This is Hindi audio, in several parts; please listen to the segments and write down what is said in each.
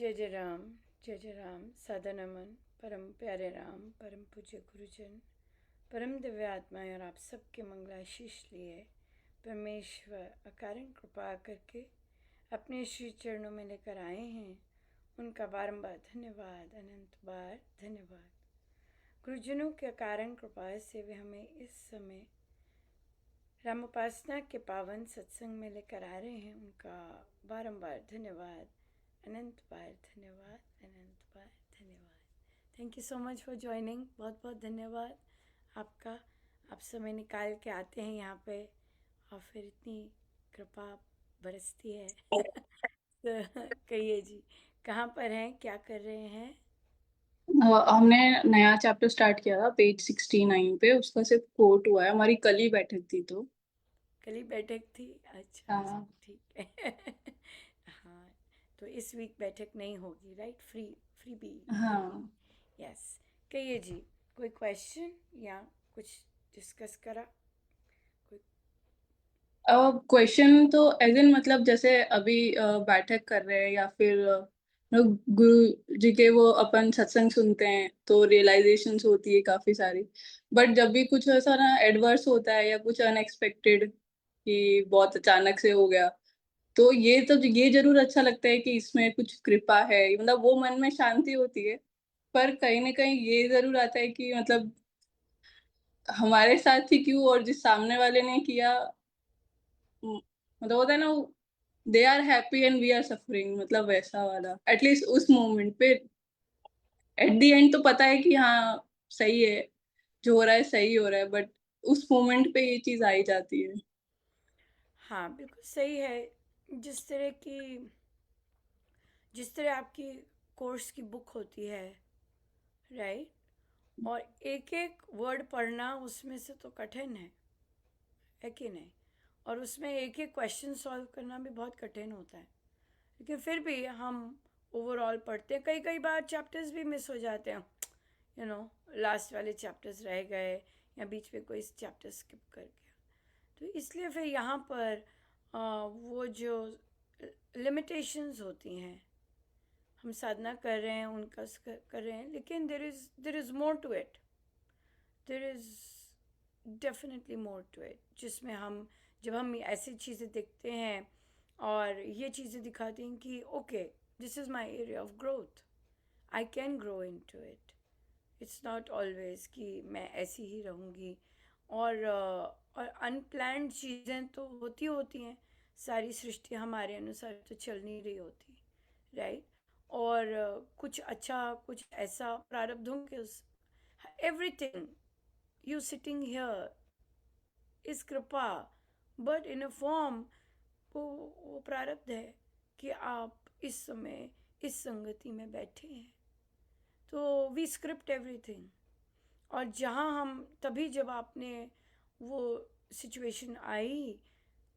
जय जय राम। सादा नमन परम प्यारे राम, परम पूज्य गुरुजन, परम दिव्य आत्माएं और आप सबके मंगलाशीष लिए परमेश्वर अकारण कृपा करके अपने श्री चरणों में लेकर आए हैं। उनका बारंबार धन्यवाद, अनंत बार धन्यवाद। गुरुजनों के अकारण कृपा से वे हमें इस समय राम उपासना के पावन सत्संग में लेकर आ रहे हैं। उनका बारंबार धन्यवाद, अनंत बार धन्यवाद, अनंत बार धन्यवाद। Thank you so much for joining. बहुत बहुत धन्यवाद आपका। आप समय निकाल के आते हैं यहाँ पे और फिर इतनी कृपा बरसती है। तो कहिए जी, कहाँ पर हैं, क्या कर रहे हैं? हमने नया चैप्टर स्टार्ट किया था पेज 69 पे। उसका सिर्फ कोट हुआ है। हमारी कल ही बैठक थी तो कल ही बैठक थी? अच्छा अच्छा, हाँ। ठीक है। हाँ, तो इस वीक बैठक नहीं होगी, right? Free free be free be. हाँ। यस, कहिए जी, कोई क्वेश्चन या कुछ डिस्कस करा? कोई? क्वेश्चन तो एज इन मतलब जैसे अभी बैठक कर रहे हैं या फिर गुरु जी के वो अपन सत्संग सुनते हैं तो रियलाइजेशंस होती है काफी सारी। बट जब भी कुछ ऐसा ना एडवर्स होता है या कुछ अनएक्सपेक्टेड कि बहुत अचानक से हो गया, तो ये जरूर अच्छा लगता है कि इसमें कुछ कृपा है, मतलब वो मन में शांति होती है। पर कहीं ना कहीं ये जरूर आता है कि मतलब हमारे साथ ही क्यों, और जिस सामने वाले ने किया मतलब होता है ना, they are happy and we are suffering, मतलब वैसा वाला एटलीस्ट उस मोमेंट पे। एट द एंड तो पता है कि हाँ सही है, जो हो रहा है सही हो रहा है, बट उस मोमेंट पे ये चीज आई जाती है। हाँ, बिल्कुल सही है। जिस तरह की जिस तरह आपकी कोर्स की बुक होती है, राइट? और एक एक वर्ड पढ़ना उसमें से तो कठिन है कि नहीं? और उसमें एक एक क्वेश्चन सॉल्व करना भी बहुत कठिन होता है। लेकिन फिर भी हम ओवरऑल पढ़ते हैं। कई कई बार चैप्टर्स भी मिस हो जाते हैं, यू नो, लास्ट वाले चैप्टर्स रह गए या बीच में कोई चैप्टर स्किप कर गया। तो इसलिए फिर यहाँ पर वो जो लिमिटेशंस होती हैं, हम साधना कर रहे हैं उनका कर रहे हैं, लेकिन there is more to it. There is definitely more to it, जिसमें हम जब हम ऐसी चीज़ें देखते हैं और ये चीज़ें दिखाती हैं कि okay, this is my area of growth, I can grow into it. It's not always कि मैं ऐसी ही रहूँगी। और अनप्लान्ड चीज़ें तो होती होती हैं। सारी सृष्टि हमारे अनुसार तो चल नहीं रही होती, राइट? और कुछ अच्छा कुछ ऐसा प्रारब्धों के उस everything you sitting here is कृपा, बट इन अ फॉर्म वो प्रारब्ध है कि आप इस समय इस संगति में बैठे हैं। तो वी स्क्रिप्ट एवरीथिंग। और जहाँ हम तभी जब आपने वो सिचुएशन आई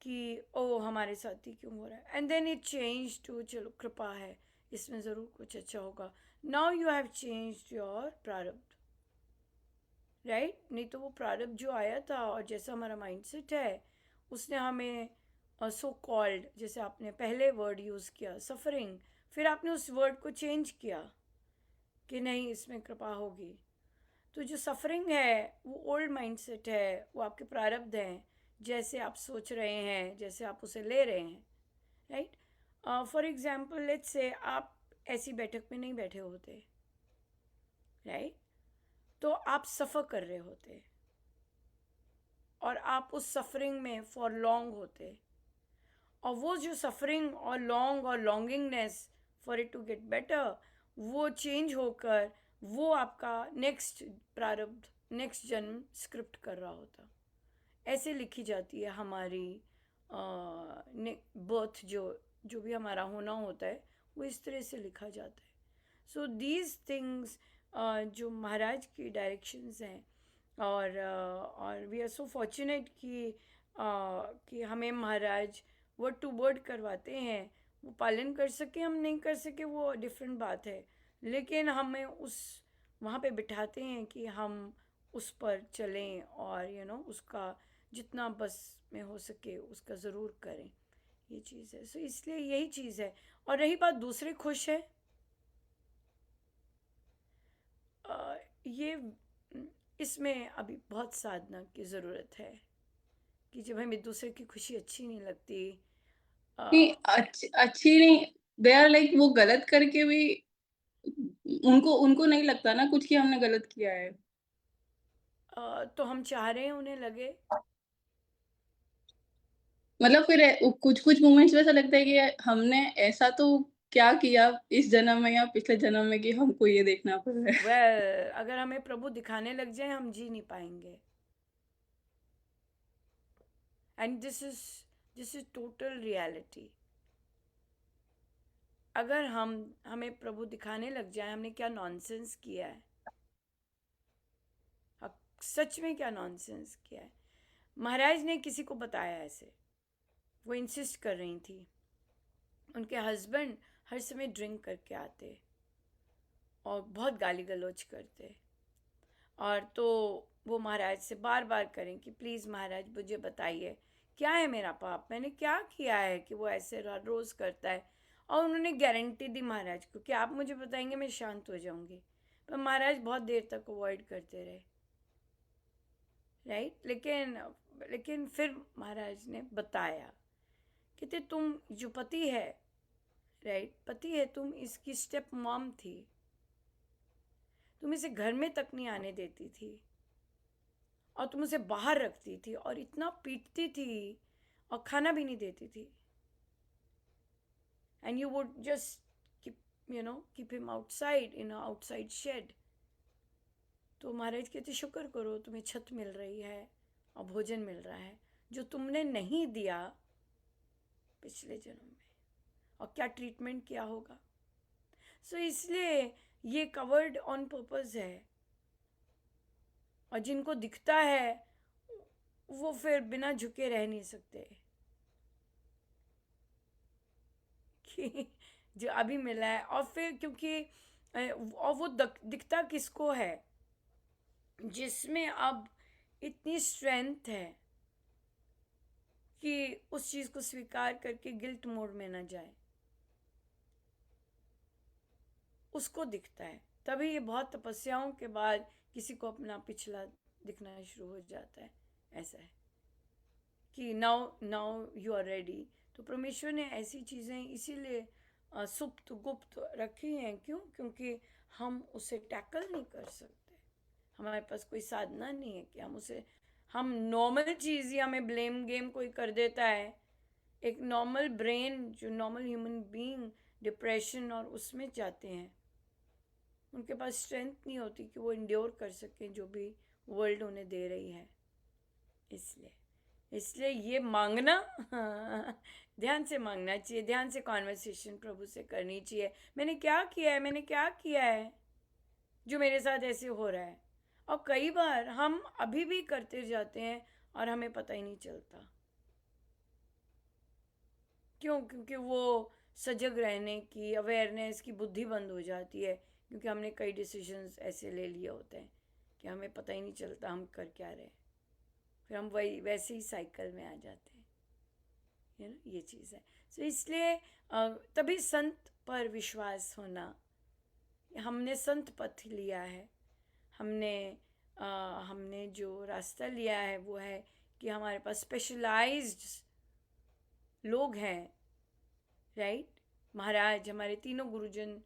कि ओ हमारे साथ ही क्यों हो रहा है, and then it change to चलो कृपा है, इसमें ज़रूर कुछ अच्छा होगा। Now you have changed your prarabdha, right? नहीं तो वो प्रारब्ध जो आया था और जैसा हमारा माइंडसेट है, उसने हमें सो कॉल्ड, जैसे आपने पहले वर्ड यूज़ किया सफरिंग, फिर आपने उस वर्ड को चेंज किया कि नहीं इसमें कृपा होगी। तो जो सफरिंग है वो ओल्ड माइंडसेट है, वो आपके प्रारब्ध हैं, जैसे आप सोच रहे हैं, जैसे आप उसे ले रहे हैं, right? For example let's say आप ऐसी बैठक में नहीं बैठे होते, राइट? तो आप सफ़र कर रहे होते और आप उस सफरिंग में फॉर लॉन्ग होते, और वो जो सफरिंग और लॉन्ग और longingness for it to get better, वो चेंज होकर वो आपका नेक्स्ट प्रारब्ध, नेक्स्ट जन्म स्क्रिप्ट कर रहा होता। ऐसे लिखी जाती है हमारी बर्थ, जो जो भी हमारा होना होता है वो इस तरह से लिखा जाता है। सो दीज थिंग्स जो महाराज की डायरेक्शंस हैं, और वी आर सो फॉर्चुनेट कि हमें महाराज वर्ड टू वर्ड करवाते हैं। वो पालन कर सके हम नहीं कर सके वो डिफरेंट बात है, लेकिन हमें उस वहाँ पे बिठाते हैं कि हम उस पर चलें और उसका जितना बस में हो सके उसका ज़रूर करें। ये चीज़ है। सो इसलिए यही चीज़ है। और रही बात दूसरे खुश है, ये इसमें अभी बहुत साधना की ज़रूरत है कि जब हमें दूसरे की खुशी अच्छी नहीं लगती नहीं, अ, अच्छी नहीं, दे आर लाइक वो गलत करके भी उनको उनको नहीं लगता ना कुछ कि हमने गलत किया है। तो हम चाह रहे हैं उन्हें लगे। मतलब फिर कुछ-कुछ मोमेंट्स में ऐसा लगता है कि हमने ऐसा तो क्या किया इस जन्म में या पिछले जन्म में कि हमको ये देखना पड़ रहा है। अगर हमें प्रभु दिखाने लग जाए हम जी नहीं पाएंगे। And this is total reality. अगर हमें प्रभु दिखाने लग जाए हमने क्या नॉनसेंस किया है, सच में क्या नॉनसेंस किया है। महाराज ने किसी को बताया ऐसे, वो इंसिस्ट कर रही थी, उनके हस्बैंड हर समय ड्रिंक करके आते और बहुत गाली गलौज करते, और तो वो महाराज से बार बार करें कि प्लीज़ महाराज मुझे बताइए क्या है मेरा पाप, मैंने क्या किया है कि वो ऐसे रोज़ करता है। और उन्होंने गारंटी दी महाराज को कि आप मुझे बताएंगे मैं शांत हो जाऊंगी, पर महाराज बहुत देर तक अवॉइड करते रहे। राइट, लेकिन फिर महाराज ने बताया, कहते तुम जो पति है, राइट, पति है, तुम इसकी स्टेप मॉम थी, तुम इसे घर में तक नहीं आने देती थी और तुम उसे बाहर रखती थी और इतना पीटती थी और खाना भी नहीं देती थी, and you would just keep him outside in outside shed. तो महाराज कहते शुक्र करो तुम्हें छत मिल रही है और भोजन मिल रहा है जो तुमने नहीं दिया पिछले जन्म में, और क्या ट्रीटमेंट किया होगा। सो इसलिए ये कवर्ड ऑन पर्पस है, और जिनको दिखता है वो फिर बिना झुके रह नहीं सकते कि जो अभी मिला है। और फिर क्योंकि और वो दिखता किसको है, जिसमें अब इतनी स्ट्रेंथ है कि उस चीज़ को स्वीकार करके गिल्ट मोड में ना जाए, उसको दिखता है। तभी ये बहुत तपस्याओं के बाद किसी को अपना पिछला दिखना शुरू हो जाता है। ऐसा है कि now now you are ready. तो परमेश्वर ने ऐसी चीज़ें इसीलिए सुप्त गुप्त रखी हैं, क्यों? क्योंकि हम उसे टैकल नहीं कर सकते, हमारे पास कोई साधना नहीं है कि हम नॉर्मल चीज़ ही हमें ब्लेम गेम कोई कर देता है। एक नॉर्मल ब्रेन, जो नॉर्मल ह्यूमन बीइंग डिप्रेशन और उसमें जाते हैं, उनके पास स्ट्रेंथ नहीं होती कि वो इंड्योर कर सकें जो भी वर्ल्ड उन्हें दे रही है। इसलिए इसलिए ये मांगना ध्यान से मांगना चाहिए, ध्यान से कॉन्वर्सेशन प्रभु से करनी चाहिए। मैंने क्या किया है, मैंने क्या किया है जो मेरे साथ ऐसे हो रहा है। और कई बार हम अभी भी करते जाते हैं और हमें पता ही नहीं चलता, क्यों? क्योंकि वो सजग रहने की, अवेयरनेस की बुद्धि बंद हो जाती है, क्योंकि हमने कई डिसीजंस ऐसे ले लिए होते हैं कि हमें पता ही नहीं चलता हम कर क्या रहे हैं। फिर हम वही वैसे ही साइकिल में आ जाते हैं, ये चीज़ है। सो इसलिए तभी संत पर विश्वास होना, हमने संत पथ लिया है, हमने अ, हमने जो रास्ता लिया है वो है कि हमारे पास स्पेशलाइज्ड लोग हैं, राइट। महाराज, हमारे तीनों गुरुजन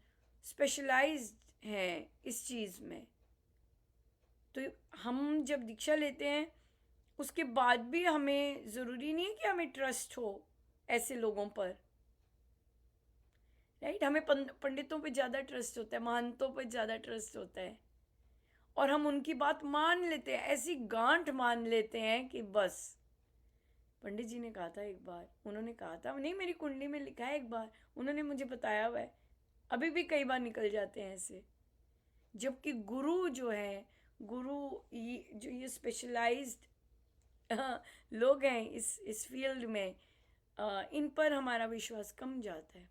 स्पेशलाइज्ड हैं इस चीज़ में। तो हम जब दीक्षा लेते हैं उसके बाद भी हमें ज़रूरी नहीं है कि हमें ट्रस्ट हो ऐसे लोगों पर, राइट। हमें पंडितों पे ज़्यादा ट्रस्ट होता है, महंतों पे ज़्यादा ट्रस्ट होता है, और हम उनकी बात मान लेते हैं, ऐसी गांठ मान लेते हैं कि बस। पंडित जी ने कहा था एक बार, उन्होंने कहा था, नहीं मेरी कुंडली में लिखा है, एक बार उन्होंने मुझे बताया हुआ है, अभी भी कई बार निकल जाते हैं ऐसे। जबकि गुरु जो है, गुरु जो ये स्पेशलाइज्ड लोग हैं इस फील्ड में, इन पर हमारा विश्वास कम जाता है।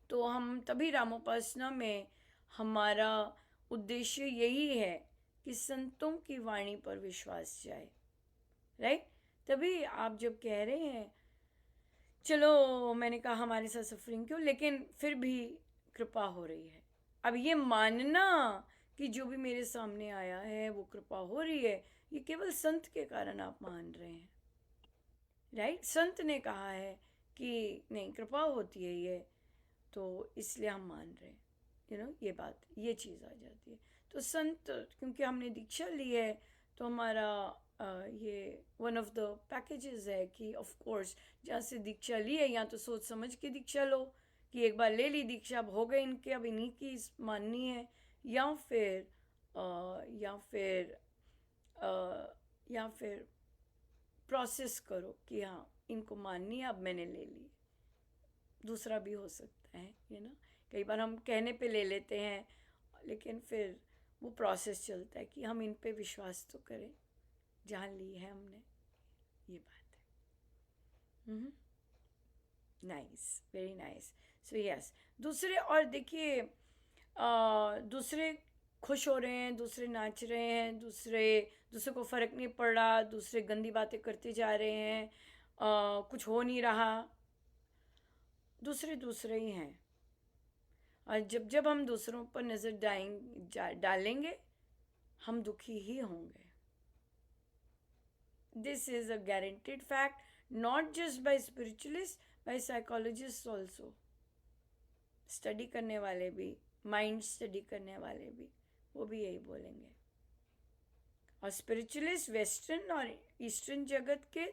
तो हम तभी रामोपासना में हमारा उद्देश्य यही है कि संतों की वाणी पर विश्वास जाए, राइट। तभी आप जब कह रहे हैं, चलो मैंने कहा हमारे साथ सफरिंग क्यों, लेकिन फिर भी कृपा हो रही है। अब ये मानना कि जो भी मेरे सामने आया है वो कृपा हो रही है, ये केवल संत के कारण आप मान रहे हैं, राइट? संत ने कहा है कि नहीं, कृपा होती है ये, तो इसलिए हम मान रहे हैं, ये बात, ये चीज़ आ जाती है। तो संत, क्योंकि हमने दीक्षा ली है, तो हमारा ये वन ऑफ द पैकेजेस है कि ऑफ कोर्स जहाँ से दीक्षा ली है, या तो सोच समझ के दीक्षा लो कि एक बार ले ली दीक्षा, अब हो गए इनके, अब इन्हीं की माननी है, या फिर या फिर अ, या फिर प्रोसेस करो कि हाँ, इनको माननी है, अब मैंने ले ली। दूसरा भी हो सकता है, कई बार हम कहने पे ले लेते हैं, लेकिन फिर वो प्रोसेस चलता है कि हम इन पे विश्वास तो करें जहाँ ली है हमने, ये बात है। Nice, very nice. So yes, दूसरे, और देखिए, दूसरे खुश हो रहे हैं, दूसरे नाच रहे हैं, दूसरे को फ़र्क नहीं पड़ रहा, दूसरे गंदी बातें करते जा रहे हैं, कुछ हो नहीं रहा, दूसरे दूसरे ही हैं। और जब जब हम दूसरों पर नज़र डालेंगे, हम दुखी ही होंगे। This is a guaranteed fact, not just by spiritualist, by psychologist also. Study करने वाले भी, माइंड स्टडी करने वाले भी, वो भी यही बोलेंगे। और स्पिरिचुअलिस्ट वेस्टर्न और ईस्टर्न जगत के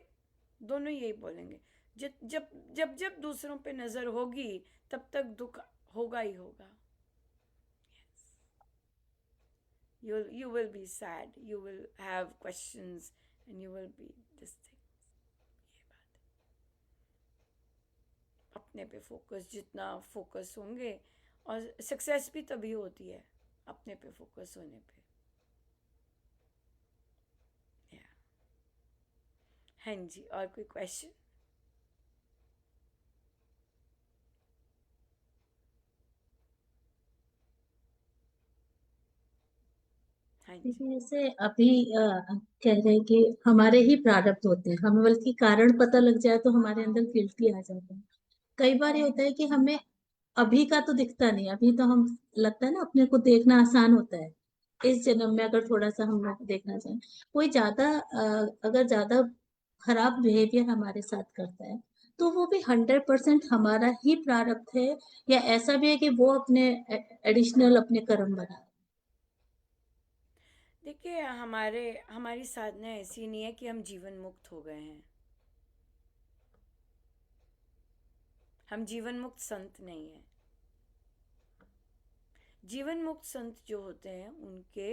दोनों यही बोलेंगे, जब जब जब जब दूसरों पे नज़र होगी, तब तक दुख होगा ही होगा। You will be sad, you will have questions, and you will be this thing। ये बात है। अपने पे फोकस, जितना फोकस होंगे, और सक्सेस भी तभी होती है अपने पे फोकस होने पे। Yeah। हाँ जी, और कोई क्वेश्चन? हाँ जी। देखिए जैसे अभी कह रहे हैं कि हमारे ही प्रारब्ध होते हैं, हमें बल्कि कारण पता लग जाए तो हमारे अंदर गिल्टी आ जाता है। कई बार ये होता है कि हमें अभी का तो दिखता नहीं, अभी तो हम लगता है ना अपने को देखना आसान होता है। इस जन्म में अगर थोड़ा सा हम लोग देखना चाहें, कोई ज्यादा अगर ज्यादा खराब बिहेवियर हमारे साथ करता है, तो वो भी 100% हमारा ही प्रारब्ध है, या ऐसा भी है कि वो अपने एडिशनल अपने कर्म बना। देखिए, हमारी साधना ऐसी नहीं है कि हम जीवन मुक्त हो गए हैं। हम जीवन मुक्त संत नहीं हैं। जीवन मुक्त संत जो होते हैं, उनके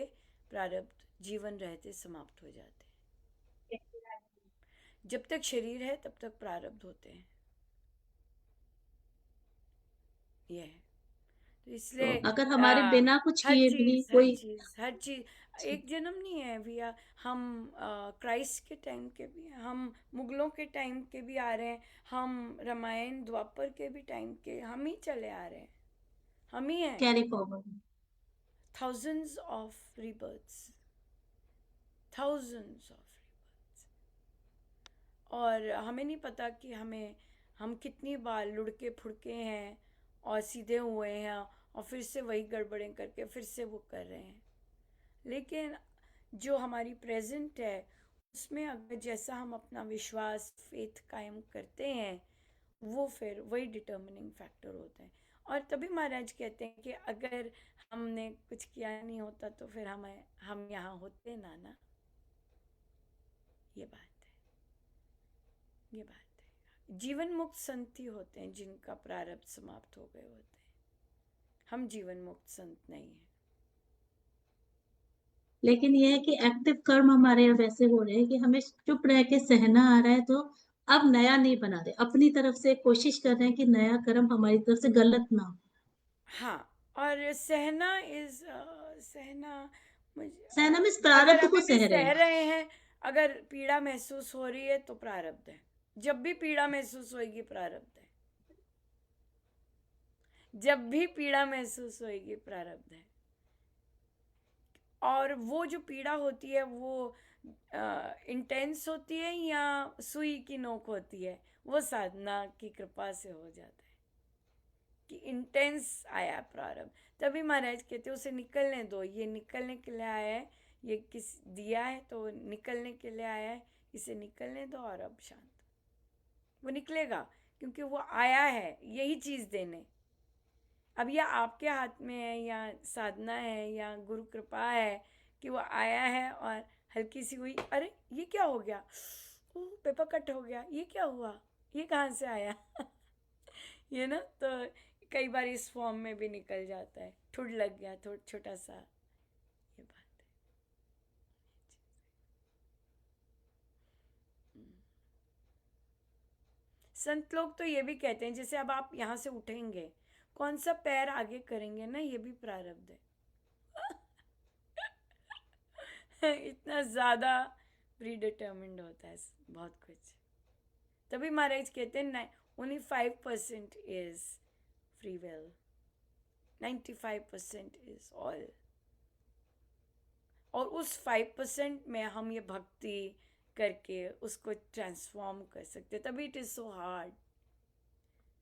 प्रारब्ध जीवन रहते समाप्त हो जाते हैं। जब तक शरीर है तब तक प्रारब्ध होते हैं, ये है। तो तो इसलिए अगर हमारे बिना कुछ हर किए भी चीज़, हर कोई चीज़, हर चीज़ एक जन्म नहीं है भैया। हम क्राइस्ट के टाइम के भी हैं, हम मुगलों के टाइम के भी आ रहे हैं, हम रामायण द्वापर के भी टाइम के हम ही चले आ रहे हैं, हम ही हैं। Carry forward, thousands of rebirths, thousands of rebirths। और हमें नहीं पता कि हम कितनी बार लुढ़के फुड़के हैं और सीधे हुए हैं, और फिर से वही गड़बड़ें करके फिर से वो कर रहे हैं। लेकिन जो हमारी प्रेजेंट है, उसमें अगर जैसा हम अपना विश्वास, फेथ कायम करते हैं, वो फिर वही डिटर्मिनिंग फैक्टर होता है। और तभी महाराज कहते हैं कि अगर हमने कुछ किया नहीं होता तो फिर हम यहाँ होते ना। ये बात है, ये बात है। जीवन मुक्त संत ही होते हैं जिनका प्रारब्ध समाप्त हो गए होते हैं। हम जीवन मुक्त संत नहीं हैं। लेकिन ये है कि एक्टिव कर्म हमारे यहाँ वैसे हो रहे हैं कि हमें चुप रह के सहना आ रहा है, तो अब नया नहीं बना रहे, अपनी तरफ से कोशिश कर रहे हैं कि नया कर्म हमारी तरफ से गलत ना हो। हाँ, और सहना, सहना में अगर प्रारब्ध को अभी भी सह रहे सह हैं। रहे हैं, अगर पीड़ा महसूस हो रही है तो प्रारब्ध है। जब भी पीड़ा महसूस होएगी, प्रारब्ध है। जब भी पीड़ा महसूस होएगी, प्रारब्ध है। और वो जो पीड़ा होती है, वो इंटेंस होती है या सुई की नोक होती है, वो साधना की कृपा से हो जाता है। कि इंटेंस आया प्रारब्ध, तभी महाराज कहते उसे निकलने दो, ये निकलने के लिए आया है, ये किस दिया है तो निकलने के लिए आया है, इसे निकलने दो और अब शांत। वो निकलेगा क्योंकि वो आया है यही चीज़ देने। अब यह आपके हाथ में है या साधना है या गुरु कृपा है कि वो आया है और हल्की सी हुई, अरे ये क्या हो गया, ओह पेपर कट हो गया, ये क्या हुआ, ये कहाँ से आया ये ना, तो कई बार इस फॉर्म में भी निकल जाता है, ठुड लग गया थोड़ा छोटा सा, ये बात है। संत लोग तो ये भी कहते हैं जैसे अब आप यहाँ से उठेंगे, कौन सा पैर आगे करेंगे ना, ये भी प्रारब्ध है इतना ज़्यादा प्री डिटर्मिंड होता है बहुत कुछ। तभी महाराज कहते हैं only 5% is free will, 95% is all. और उस 5% में हम ये भक्ति करके उसको ट्रांसफॉर्म कर सकते, तभी इट इज़ सो हार्ड।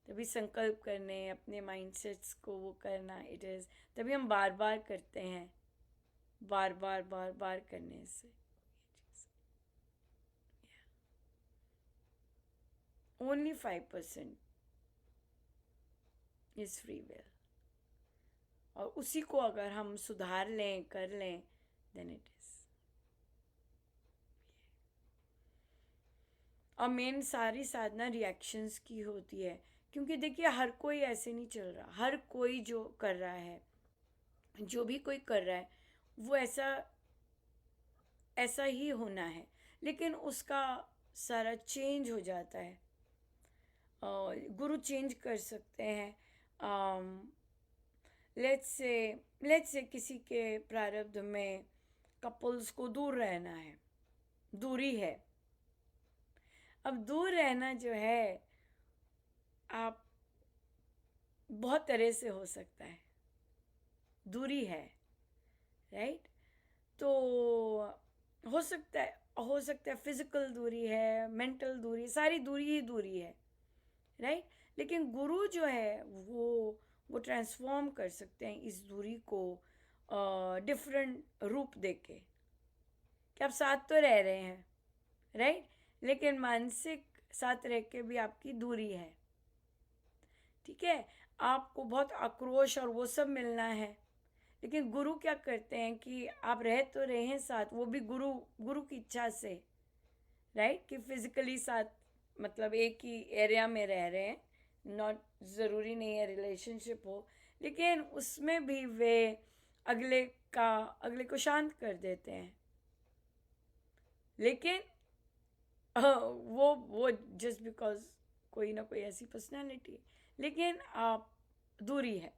तभी संकल्प करने, अपने माइंडसेट्स को वो करना, इट इज़, तभी हम बार बार करते हैं, बार बार बार बार करने से ओनली 5% इज फ्री विल। और उसी को अगर हम सुधार लें, कर लें, देन इट इज। और मेन सारी साधना रिएक्शंस की होती है, क्योंकि देखिए हर कोई ऐसे नहीं चल रहा, हर कोई जो कर रहा है, जो भी कोई कर रहा है वो ऐसा ही होना है, लेकिन उसका सारा चेंज हो जाता है। गुरु चेंज कर सकते हैं। लेट्स से किसी के प्रारब्ध में कपल्स को दूर रहना है, दूरी है। अब दूर रहना जो है आप बहुत तरह से हो सकता है, दूरी है, राइट? तो हो सकता है फिजिकल दूरी है, मेंटल दूरी, सारी दूरी ही दूरी है, राइट? लेकिन गुरु जो है वो ट्रांसफॉर्म कर सकते हैं इस दूरी को डिफरेंट रूप देके, कि आप साथ तो रह रहे हैं, राइट, लेकिन मानसिक साथ रह के भी आपकी दूरी है, ठीक है? आपको बहुत आक्रोश और वो सब मिलना है, लेकिन गुरु क्या करते हैं कि आप रह तो रहे हैं साथ, वो भी गुरु की इच्छा से, राइट, कि फिजिकली साथ, मतलब एक ही एरिया में रह रहे हैं, नॉट ज़रूरी नहीं है रिलेशनशिप हो, लेकिन उसमें भी वे अगले को शांत कर देते हैं। लेकिन वो जस्ट बिकॉज कोई ना कोई ऐसी पर्सनालिटी है, लेकिन आप दूरी है।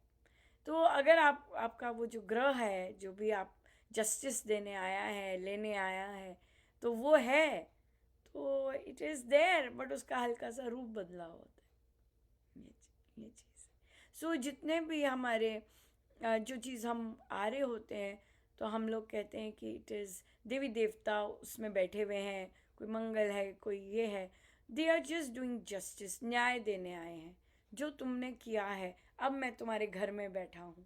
तो अगर आपका वो जो ग्रह है, जो भी आप जस्टिस देने आया है, लेने आया है, तो वो है, तो इट इज़ देयर, बट उसका हल्का सा रूप बदला होता है, ये चीज़। सो जितने भी हमारे जो चीज़ हम आ रहे होते हैं, तो हम लोग कहते हैं कि इट इज़ देवी देवता उसमें बैठे हुए हैं, कोई मंगल है, कोई ये है, they are just doing justice, न्याय देने आए हैं। जो तुमने किया है, अब मैं तुम्हारे घर में बैठा हूँ,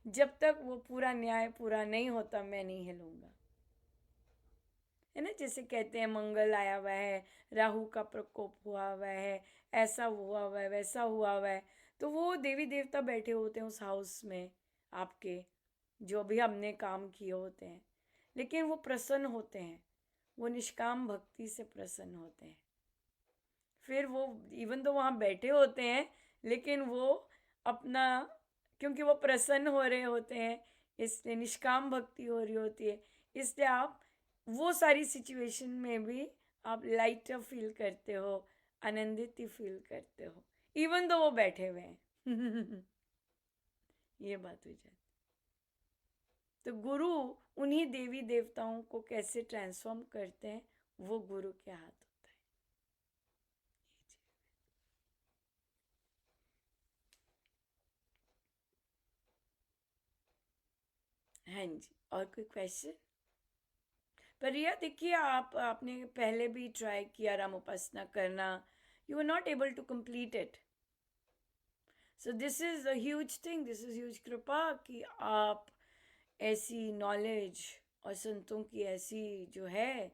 जब तक वो पूरा न्याय पूरा नहीं होता मैं नहीं हिलूंगा, है ना? जैसे कहते हैं मंगल आया हुआ है, राहु का प्रकोप हुआ हुआ है, ऐसा हुआ हुआ है, वैसा हुआ हुआ है, तो वो देवी देवता बैठे होते हैं उस हाउस में आपके, जो भी हमने काम किए होते हैं, लेकिन वो प्रसन्न होते हैं, वो निष्काम भक्ति से प्रसन्न होते हैं। फिर वो इवन तो वहाँ बैठे होते हैं, लेकिन वो अपना, क्योंकि वो प्रसन्न हो रहे होते हैं, इसलिए निष्काम भक्ति हो रही होती है, इसलिए आप वो सारी सिचुएशन में भी आप लाइटर फील करते हो, आनंदित ही फील करते हो, इवन तो वो बैठे हुए हैं ये बात हो जाती। तो गुरु उन्हीं देवी देवताओं को कैसे ट्रांसफॉर्म करते हैं, वो गुरु के हाथ होता है, ये चीज। हाँ जी, और कोई क्वेश्चन? पर रिया देखिए, आपने पहले भी ट्राई किया राम उपासना करना, you are not able to complete it, so this is a huge thing, this is huge kripa कि आप ऐसी नॉलेज और संतों की ऐसी जो है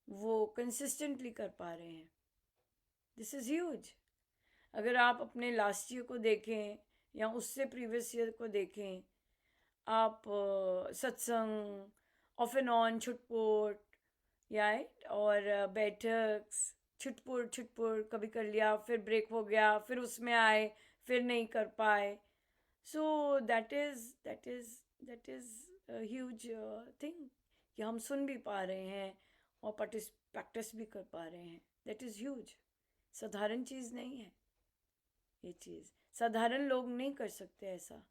वो कंसिस्टेंटली कर पा रहे हैं. This is huge. अगर आप अपने लास्ट ईयर को देखें या उससे प्रीवियस ईयर को देखें, आप सत्संग ऑफ एंड ऑन छुटपुट या और बैठक छुटपुट छुटपुट कभी कर लिया, फिर ब्रेक हो गया, फिर उसमें आए, फिर नहीं कर पाए. So that is huge thing कि हम सुन भी पा रहे हैं और प्रैक्टिस भी कर पा रहे हैं. That is huge. साधारण चीज़ नहीं है ये चीज़. साधारण लोग नहीं कर सकते ऐसा.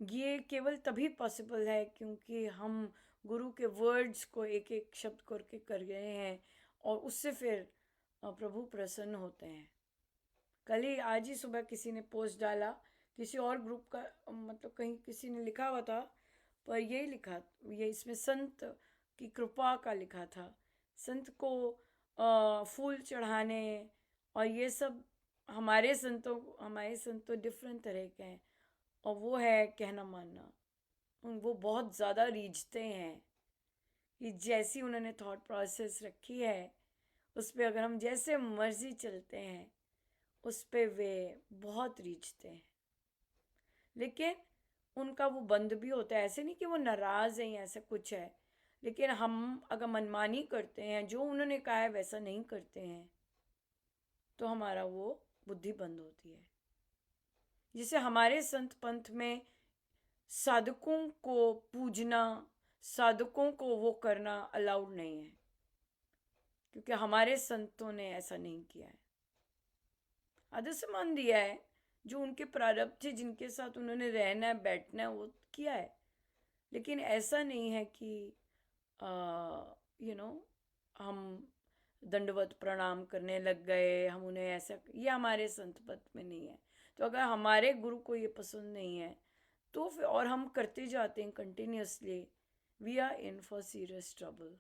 ये केवल तभी पॉसिबल है क्योंकि हम गुरु के वर्ड्स को एक एक शब्द करके कर गए हैं और उससे फिर प्रभु प्रसन्न होते हैं. कल ही आज ही सुबह किसी ने पोस्ट डाला, किसी और ग्रुप का, मतलब कहीं किसी ने लिखा हुआ था, पर यही लिखा, ये इसमें संत की कृपा का लिखा था. संत को फूल चढ़ाने और ये सब, हमारे संत तो डिफरेंट तरह के हैं और वो है कहना मानना. वो बहुत ज़्यादा रीझते हैं कि जैसी उन्होंने थॉट प्रोसेस रखी है उस पर अगर हम जैसे मर्जी चलते हैं उस पे वे बहुत रीझते हैं. लेकिन उनका वो बंद भी होता है. ऐसे नहीं कि वो नाराज़ हैं या ऐसा कुछ है, लेकिन हम अगर मनमानी करते हैं, जो उन्होंने कहा है वैसा नहीं करते हैं, तो हमारा वो बुद्धि बंद होती है. जिसे हमारे संत पंथ में साधकों को पूजना, साधकों को वो करना अलाउड नहीं है, क्योंकि हमारे संतों ने ऐसा नहीं किया है. आदर सम्मान दिया है, जो उनके प्रारब्ध थे, जिनके साथ उन्होंने रहना है बैठना है, वो किया है. लेकिन ऐसा नहीं है कि यू नो हम दंडवत प्रणाम करने लग गए, हम उन्हें ऐसा, ये हमारे संत पद में नहीं है. तो अगर हमारे गुरु को ये पसंद नहीं है तो फिर, और हम करते जाते हैं continuously, we are in for serious trouble.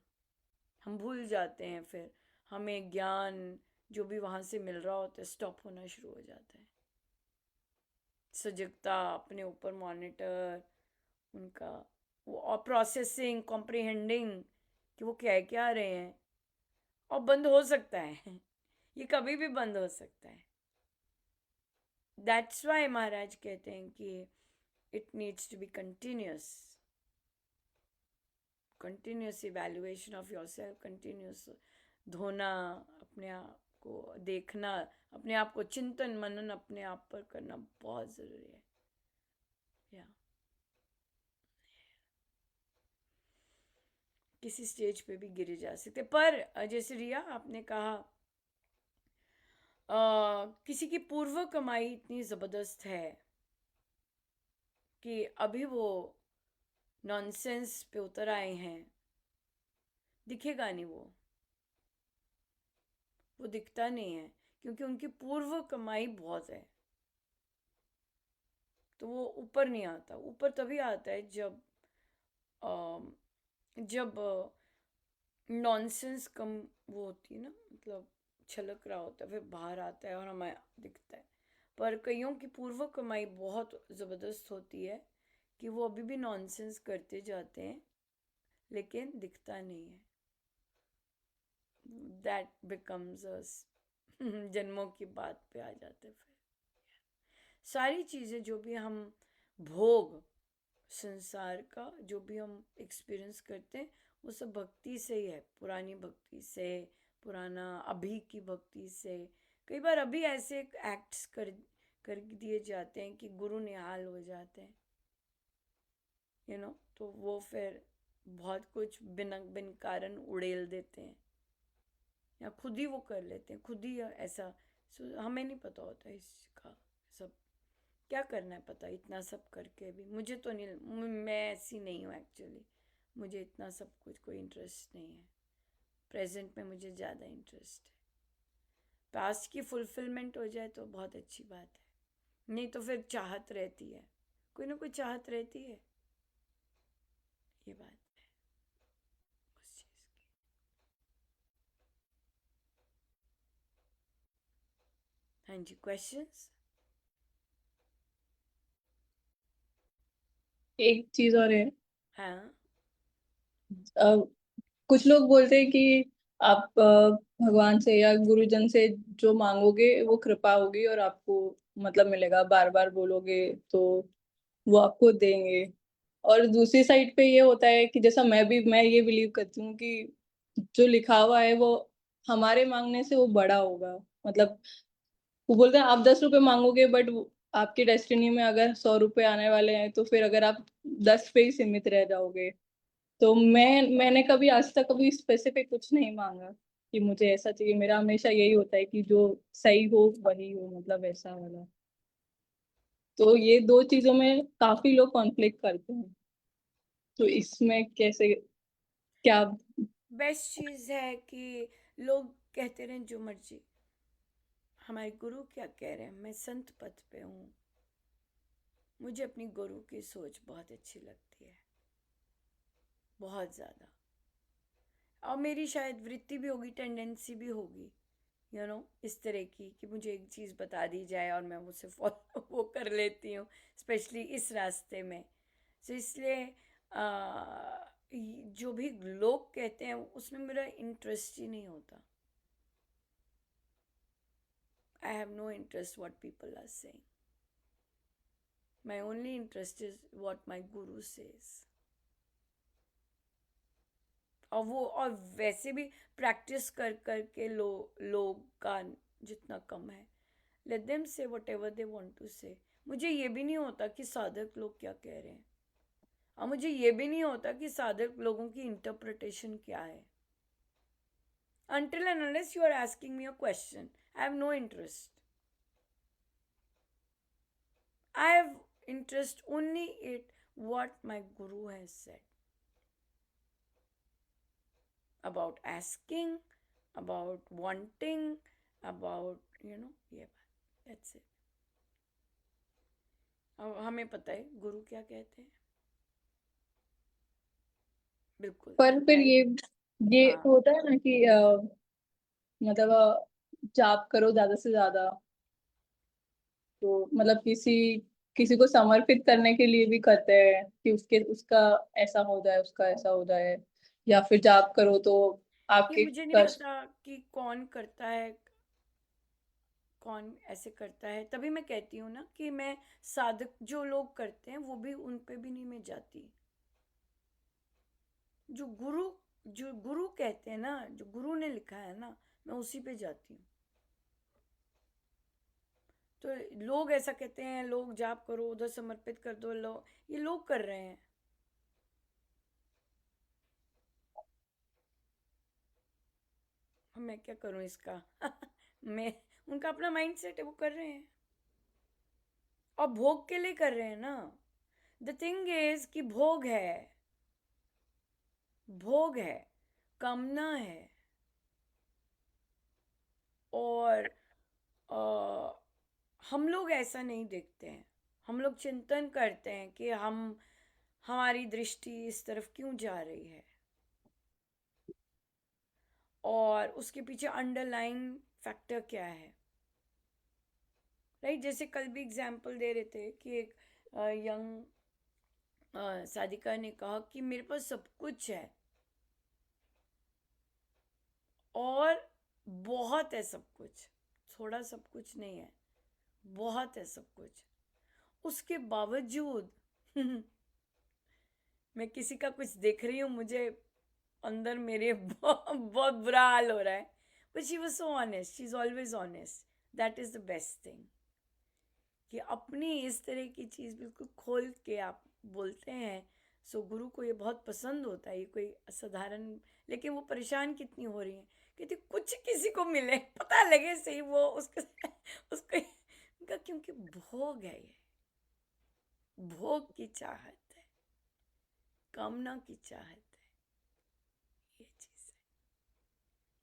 हम भूल जाते हैं, फिर हमें ज्ञान जो भी वहाँ से मिल रहा होता है स्टॉप होना शुरू हो जाता है. सजगता, अपने ऊपर मॉनिटर, उनका वो और प्रोसेसिंग, कॉम्प्रिहेंडिंग कि वो क्या रहे हैं, और बंद हो सकता है ये कभी भी बंद हो सकता है. दैट्स वाई महाराज कहते हैं कि it needs to be continuous evaluation of yourself, continuous धोना, अपने आप को देखना, अपने आप को चिंतन मनन अपने आप पर करना बहुत ज़रूरी है. या किसी स्टेज पे भी गिरे जा सकते. पर जैसे रिया आपने कहा, किसी की पूर्व कमाई इतनी ज़बरदस्त है कि अभी वो नॉनसेंस पे उतर आए हैं. दिखेगा नहीं, वो दिखता नहीं है क्योंकि उनकी पूर्व कमाई बहुत है. तो वो ऊपर नहीं आता. ऊपर तभी आता है जब नॉनसेंस कम वो होती है ना, मतलब छलक रहा होता है, फिर बाहर आता है और हमें दिखता है. पर कईयों की पूर्व कमाई बहुत ज़बरदस्त होती है कि वो अभी भी नॉनसेंस करते जाते हैं लेकिन दिखता नहीं है. दैट बिकम्स जन्मों की बात पे आ जाते. फिर सारी चीज़ें जो भी हम भोग संसार का जो भी हम एक्सपीरियंस करते हैं वो सब भक्ति से ही है. पुरानी भक्ति से, पुराना अभी की भक्ति से. कई बार अभी ऐसे एक्ट्स कर दिए जाते हैं कि गुरु निहाल हो जाते हैं, तो वो फिर बहुत कुछ बिन कारण उड़ेल देते हैं या खुद ही वो कर लेते हैं, खुद ही ऐसा. हमें नहीं पता होता इसका सब क्या करना है. पता इतना सब करके भी मुझे तो नहीं, मैं ऐसी नहीं हूँ एक्चुअली. मुझे इतना सब कुछ कोई इंटरेस्ट नहीं है. प्रेजेंट में मुझे ज़्यादा इंटरेस्ट है. पास्ट की फुलफिलमेंट हो जाए तो बहुत अच्छी बात है, नहीं तो फिर चाहत रहती है, कोई ना कोई चाहत रहती है. ये बात है उस चीज़ की. हाँ हाँ जी, क्वेश्चंस? एक चीज और है, हाँ। अ, कुछ लोग बोलते हैं कि आप भगवान से या गुरुजन से जो मांगोगे वो कृपा होगी और आपको मतलब मिलेगा, बार बार बोलोगे तो वो आपको देंगे। और दूसरी साइड पे ये होता है कि जैसा मैं ये बिलीव करती हूँ कि जो लिखा हुआ है वो हमारे मांगने से वो बड़ा होगा। मतलब वो बोलते हैं आप 10 रुपए मांगोगे, बट आपकी डेस्टिनी में अगर 100 रुपए आने वाले हैं तो फिर अगर आप 10 पे ही सीमित रह जाओगे। तो मैंने कभी आज तक कभी स्पेसिफिक कुछ नहीं मांगा कि मुझे ऐसा चाहिए। मेरा हमेशा यही होता है कि जो सही हो वही हो, मतलब ऐसा वाला। तो ये दो चीजों में काफी लोग कॉन्फ्लिक्ट करते हैं, तो इसमें कैसे क्या? बेस्ट चीज़ है कि लोग कहते रहें जो मर्जी, हमारे गुरु क्या कह रहे हैं, मैं संत पथ पे हूँ, मुझे अपनी गुरु की सोच बहुत अच्छी लगती है, बहुत ज़्यादा। और मेरी शायद वृत्ति भी होगी, टेंडेंसी भी होगी, इस तरह की कि मुझे एक चीज़ बता दी जाए और मैं उसे फॉलो वो कर लेती हूँ, स्पेशली इस रास्ते में। तो इसलिए जो भी लोग कहते हैं उसमें मेरा इंटरेस्ट ही नहीं होता। I have no interest what people are saying. My only interest is what my guru says. और वैसे भी प्रैक्टिस कर कर के लोग का जितना कम है, let them say whatever they want to say. मुझे ये भी नहीं होता कि साधक लोग क्या कह रहे हैं, और मुझे ये भी नहीं होता कि साधक लोगों की इंटरप्रिटेशन क्या है। Until and unless you are asking me a question, I have no interest. I have interest only in what my guru has said about asking, about wanting, about ये बात। That's it. अब हमें पता है गुरु क्या कहते हैं, बिल्कुल पर फिर राइट। ये हाँ, होता है ना कि मतलब जाप करो ज्यादा से ज्यादा, तो मतलब किसी किसी को समर्पित करने के लिए भी करते हैं कि उसका ऐसा हो जाए, उसका ऐसा हो जाए, या फिर जाप करो तो ये आपके मुझे नहीं कष्ट। पता कि कौन करता है, कौन ऐसे करता है। तभी मैं कहती हूँ ना कि मैं साधक जो लोग करते हैं वो भी उन पे भी नहीं मैं जाती। जो गुरु जो गुरु कहते हैं ना, जो गुरु ने लिखा है ना, मैं उसी पे जाती हूँ। तो लोग ऐसा कहते हैं, लोग जाप करो उधर समर्पित कर दो, ये लोग कर रहे हैं। मैं क्या करूँ इसका? मैं उनका अपना माइंड सेट है, वो कर रहे हैं और भोग के लिए कर रहे हैं ना। द थिंग इज कि भोग है, कामना है, और अ, हम लोग ऐसा नहीं देखते हैं। हम लोग चिंतन करते हैं कि हमारी दृष्टि इस तरफ क्यों जा रही है, और उसके पीछे अंडरलाइन फैक्टर क्या है, राइट। जैसे कल भी एग्जाम्पल दे रहे थे कि एक यंग साधिका ने कहा कि मेरे पास सब कुछ है और बहुत है सब कुछ, थोड़ा सब कुछ नहीं है, बहुत है सब कुछ। उसके बावजूद मैं किसी का कुछ देख रही हूँ, मुझे अंदर मेरे बहुत बुरा हाल हो रहा है। But she was so honest, she is always honest. That is the best thing कि अपनी इस तरह की चीज़ बिल्कुल खोल के आप बोलते हैं। सो गुरु को ये बहुत पसंद होता है। ये कोई असाधारण, लेकिन वो परेशान कितनी हो रही है, कहती कुछ किसी को मिले, पता लगे सही वो उसके उसको उनका, क्योंकि भोग है, ये भोग की चाहत है, कामना की चाहत है, ये चीज़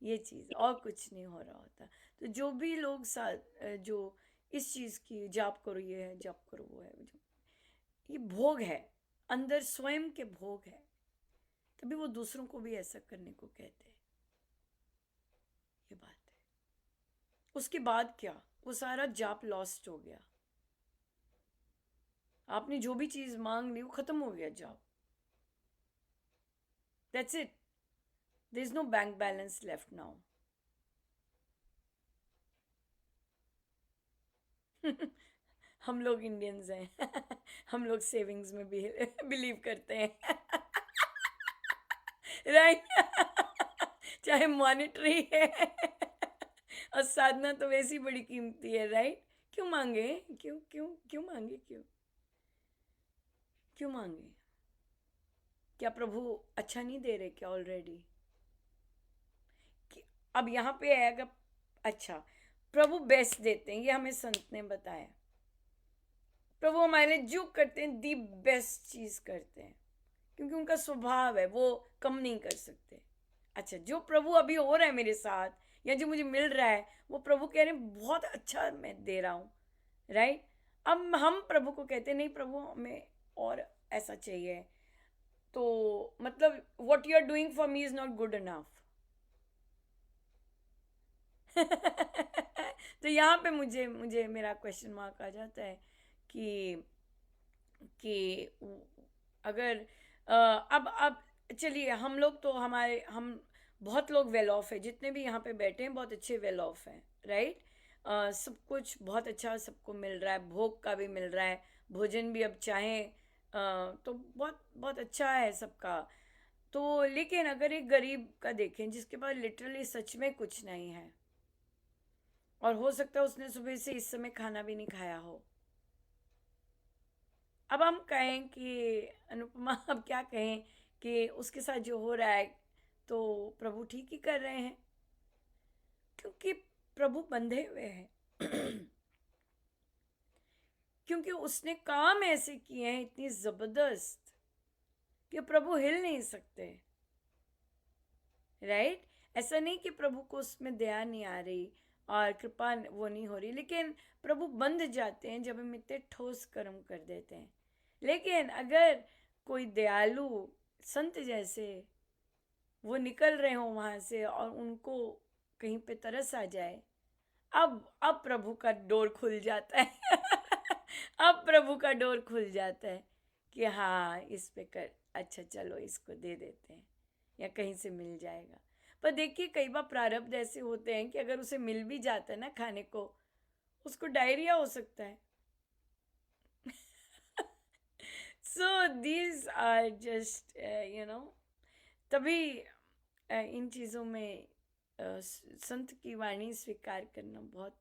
है, ये चीज़, और कुछ नहीं हो रहा होता। तो जो भी लोग जो इस चीज़ की जाप करो, ये है जाप करो, वो है, ये भोग है, अंदर स्वयं के भोग है, तभी वो दूसरों को भी ऐसा करने को कहते हैं। ये बात है। उसके बाद क्या? वो सारा जाप लॉस्ट हो गया। आपने जो भी चीज मांग ली वो खत्म हो गया जाप। That's it, there is no bank balance left now. हम लोग इंडियंस हैं। हम लोग सेविंग्स में भी बिलीव करते हैं। राइट। चाहे मॉनिटरी है। और साधना तो वैसी बड़ी कीमती है, राइट। क्यों मांगे, क्यों क्यों क्यों मांगे, क्यों क्यों मांगे? क्या प्रभु अच्छा नहीं दे रहे क्या ऑलरेडी? अब यहाँ पे आएगा। अच्छा, प्रभु बेस्ट देते हैं, ये हमें संत ने बताया। प्रभु हमारे लिए जो करते हैं दी बेस्ट चीज करते हैं, क्योंकि उनका स्वभाव है, वो कम नहीं कर सकते। अच्छा, जो प्रभु अभी हो रहा है मेरे साथ या जो मुझे मिल रहा है, वो प्रभु कह रहे हैं बहुत अच्छा मैं दे रहा हूँ, राइट। अब हम प्रभु को कहते हैं नहीं प्रभु हमें और ऐसा चाहिए, तो मतलब what you are doing for me is not good enough. तो यहाँ पे मुझे मुझे मेरा क्वेश्चन मार्क आ जाता है कि अगर अब चलिए, हम लोग तो हम बहुत लोग वेल ऑफ है, जितने भी यहाँ पे बैठे हैं बहुत अच्छे वेल ऑफ हैं, राइट। सब कुछ बहुत अच्छा सबको मिल रहा है, भोग का भी मिल रहा है, भोजन भी अब चाहें तो बहुत बहुत अच्छा है सबका। तो लेकिन अगर एक गरीब का देखें जिसके पास लिटरली सच में कुछ नहीं है, और हो सकता है उसने सुबह से इस समय खाना भी नहीं खाया हो। अब हम कहें कि अनुपमा, अब क्या कहें कि उसके साथ जो हो रहा है तो प्रभु ठीक ही कर रहे हैं, क्योंकि प्रभु बंधे हुए हैं। क्योंकि उसने काम ऐसे किए हैं इतनी जबरदस्त कि प्रभु हिल नहीं सकते, राइट। ऐसा नहीं कि प्रभु को उसमें दया नहीं आ रही और कृपा वो नहीं हो रही, लेकिन प्रभु बंध जाते हैं जब हम इतने ठोस कर्म कर देते हैं। लेकिन अगर कोई दयालु संत जैसे वो निकल रहे हो वहां से और उनको कहीं पे तरस आ जाए, अब प्रभु का डोर खुल जाता है। अब प्रभु का डोर खुल जाता है कि हाँ इस पे कर, अच्छा चलो इसको दे देते हैं या कहीं से मिल जाएगा। पर देखिए कई बार प्रारब्ध ऐसे होते हैं कि अगर उसे मिल भी जाता है ना खाने को, उसको डायरिया हो सकता है। सो दीज आर जस्ट तभी इन चीज़ों में संत की वाणी स्वीकार करना बहुत,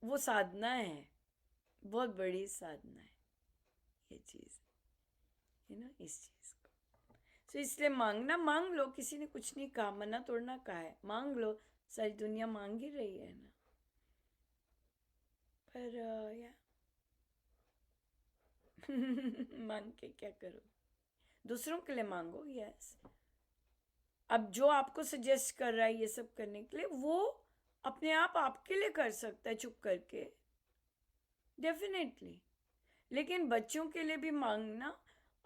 वो साधना है, बहुत बड़ी साधना है ये चीज़, इस चीज़ को। तो इसलिए मांगना, मांग लो, किसी ने कुछ नहीं कहा, मना तोड़ना कहा है, मांग लो, सारी दुनिया मांग ही रही है ना। पर या मांग के क्या करो, दूसरों के लिए मांगो, यस। अब जो आपको सजेस्ट कर रहा है ये सब करने के लिए, वो अपने आप आपके लिए कर सकता है चुप करके, डेफिनेटली। लेकिन बच्चों के लिए भी मांगना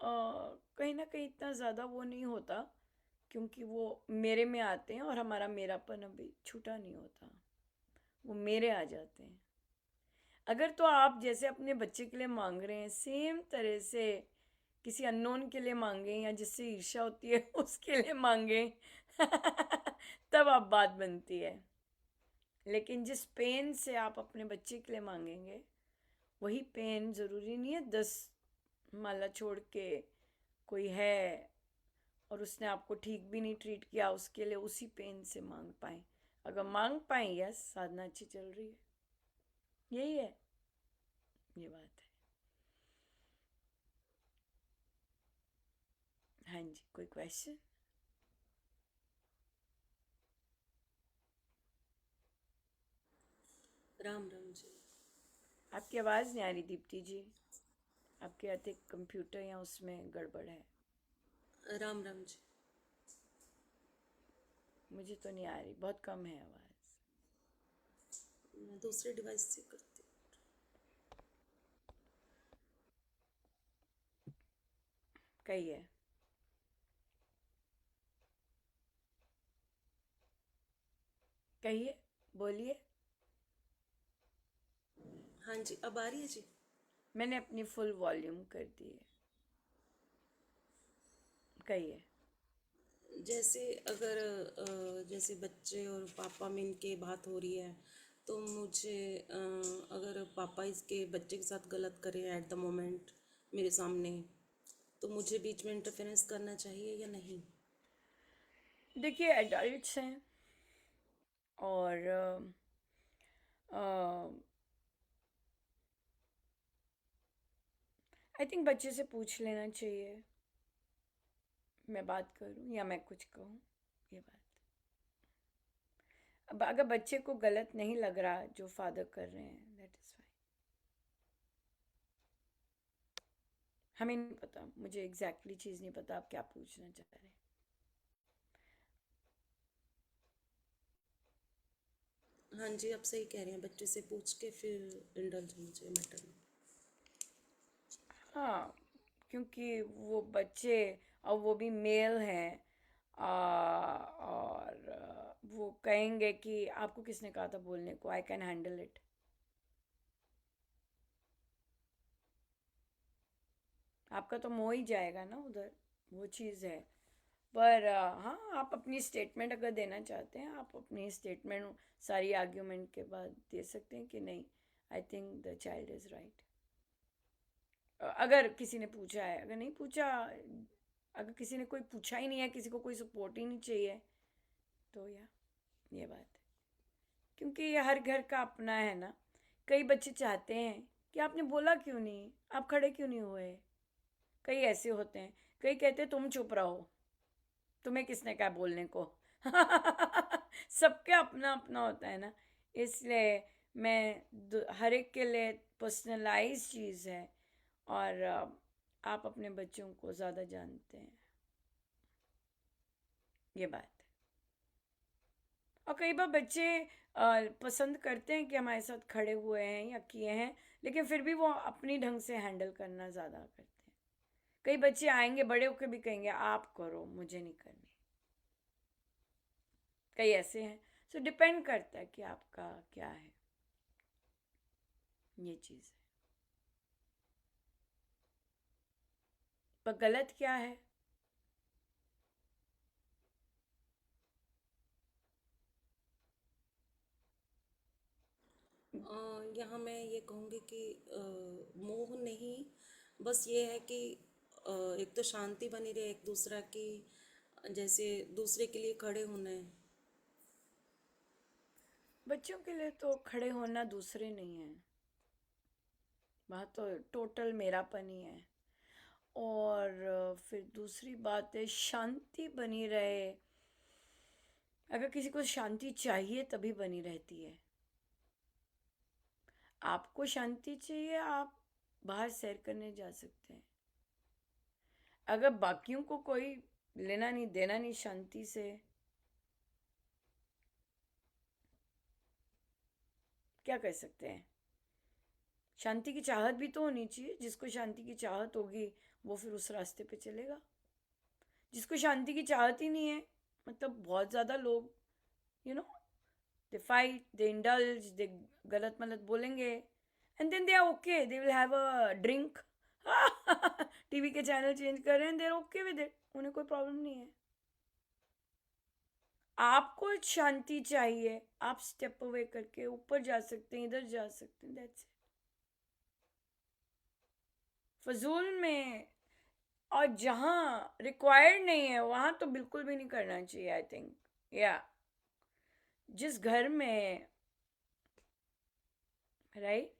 कहीं ना कहीं इतना ज़्यादा वो नहीं होता, क्योंकि वो मेरे में आते हैं और हमारा मेरापन अभी छूटा नहीं होता, वो मेरे आ जाते हैं। अगर तो आप जैसे अपने बच्चे के लिए मांग रहे हैं, सेम तरह से किसी अननोन के लिए मांगे या जिससे ईर्ष्या होती है उसके लिए मांगे, तब आप बात बनती है। लेकिन जिस पेन से आप अपने बच्चे के लिए मांगेंगे, वही पेन ज़रूरी नहीं है 10 माला छोड़ के कोई है और उसने आपको ठीक भी नहीं ट्रीट किया, उसके लिए उसी पेन से मांग पाए। अगर मांग पाए, यस साधना अच्छी चल रही है, यही है, ये बात है। हाँ जी, कोई क्वेश्चन? राम राम जी। आपकी आवाज़ नहीं आ रही दीप्ति जी, आपके अधिक कंप्यूटर या उसमें गड़बड़ है। राम राम जी। मुझे तो नहीं आ रही, बहुत कम है आवाज़। मैं दूसरे डिवाइस से करती हूँ। कहिए। कहिए, बोलिए। हाँ जी, अब आ रही है जी। मैंने अपनी फुल वॉल्यूम कर दी है। कहिए। जैसे अगर जैसे बच्चे और पापा में इनके बात हो रही है, तो मुझे अगर पापा इसके बच्चे के साथ गलत करें एट द मोमेंट मेरे सामने, तो मुझे बीच में इंटरफेरेंस करना चाहिए या नहीं? देखिए, एडल्ट्स हैं और आई थिंक बच्चे से पूछ लेना चाहिए, मैं बात करूं या मैं कुछ कहूं, ये बात। अब अगर बच्चे को गलत नहीं लग रहा जो फादर कर रहे हैं, दैट इज़ फाइन। हमें नहीं पता, मुझे एग्जैक्टली चीज़ नहीं पता आप क्या पूछना चाह रहे हैं। हाँ जी, आप सही कह रहे हैं, बच्चे से पूछ के फिर इंडल्ज होना चाहिए मैटर में। हाँ, क्योंकि वो बच्चे और वो भी मेल हैं, और वो कहेंगे कि आपको किसने कहा था बोलने को, आई कैन हैंडल इट। आपका तो मोह ही जाएगा ना उधर, वो चीज़ है। पर हाँ, आप अपनी स्टेटमेंट अगर देना चाहते हैं, आप अपनी स्टेटमेंट सारी आर्ग्यूमेंट के बाद दे सकते हैं कि नहीं, I think the child is right. अगर किसी ने पूछा है, अगर नहीं पूछा, अगर किसी ने कोई पूछा ही नहीं है, किसी को कोई सपोर्ट ही नहीं चाहिए, तो ये बात है। क्योंकि ये हर घर का अपना है ना। कई बच्चे चाहते हैं कि आपने बोला क्यों नहीं, आप खड़े क्यों नहीं हुए। कई ऐसे होते हैं, कई कहते हैं तुम चुप रहो, तुम्हें किसने कहा बोलने को। सबके अपना अपना होता है ना। इसलिए मैं हर एक के लिए पर्सनलाइज चीज़ है, और आप अपने बच्चों को ज़्यादा जानते हैं, ये बात है। और कई बार बच्चे पसंद करते हैं कि हमारे साथ खड़े हुए हैं या किए हैं, लेकिन फिर भी वो अपनी ढंग से हैंडल करना ज़्यादा करते हैं। कई बच्चे आएंगे बड़े होकर भी कहेंगे आप करो, मुझे नहीं करनी। कई ऐसे हैं। सो डिपेंड करता है कि आपका क्या है, ये चीज़ है। पर गलत क्या है? यहाँ मैं ये कहूँगी कि मोह नहीं, बस ये है कि एक तो शांति बनी रहे, एक दूसरा की जैसे दूसरे के लिए खड़े होना है। बच्चों के लिए तो खड़े होना दूसरे नहीं है, वहाँ तो टोटल मेरापन ही है। और फिर दूसरी बात है, शांति बनी रहे। अगर किसी को शांति चाहिए तभी बनी रहती है। आपको शांति चाहिए, आप बाहर सैर करने जा सकते हैं। अगर बाकियों को कोई लेना नहीं देना नहीं शांति से, क्या कर सकते हैं। शांति की चाहत भी तो होनी चाहिए। जिसको शांति की चाहत होगी वो फिर उस रास्ते पे चलेगा। जिसको शांति की चाहत ही नहीं है, मतलब बहुत ज़्यादा लोग, you know, they fight, they indulge, they गलत मलत बोलेंगे, and then they are okay, they will have a drink. TV के चैनल चेंज कर रहे हैं, they are okay with it, उन्हें कोई प्रॉब्लम नहीं है। आपको शांति चाहिए, आप स्टेप अवे करके ऊपर जा सकते हैं, इधर जा सकते हैं, दैट्स इट। फजूल में और जहाँ रिक्वायर्ड नहीं है वहाँ तो बिल्कुल भी नहीं करना चाहिए, आई थिंक। या जिस घर में, राइट,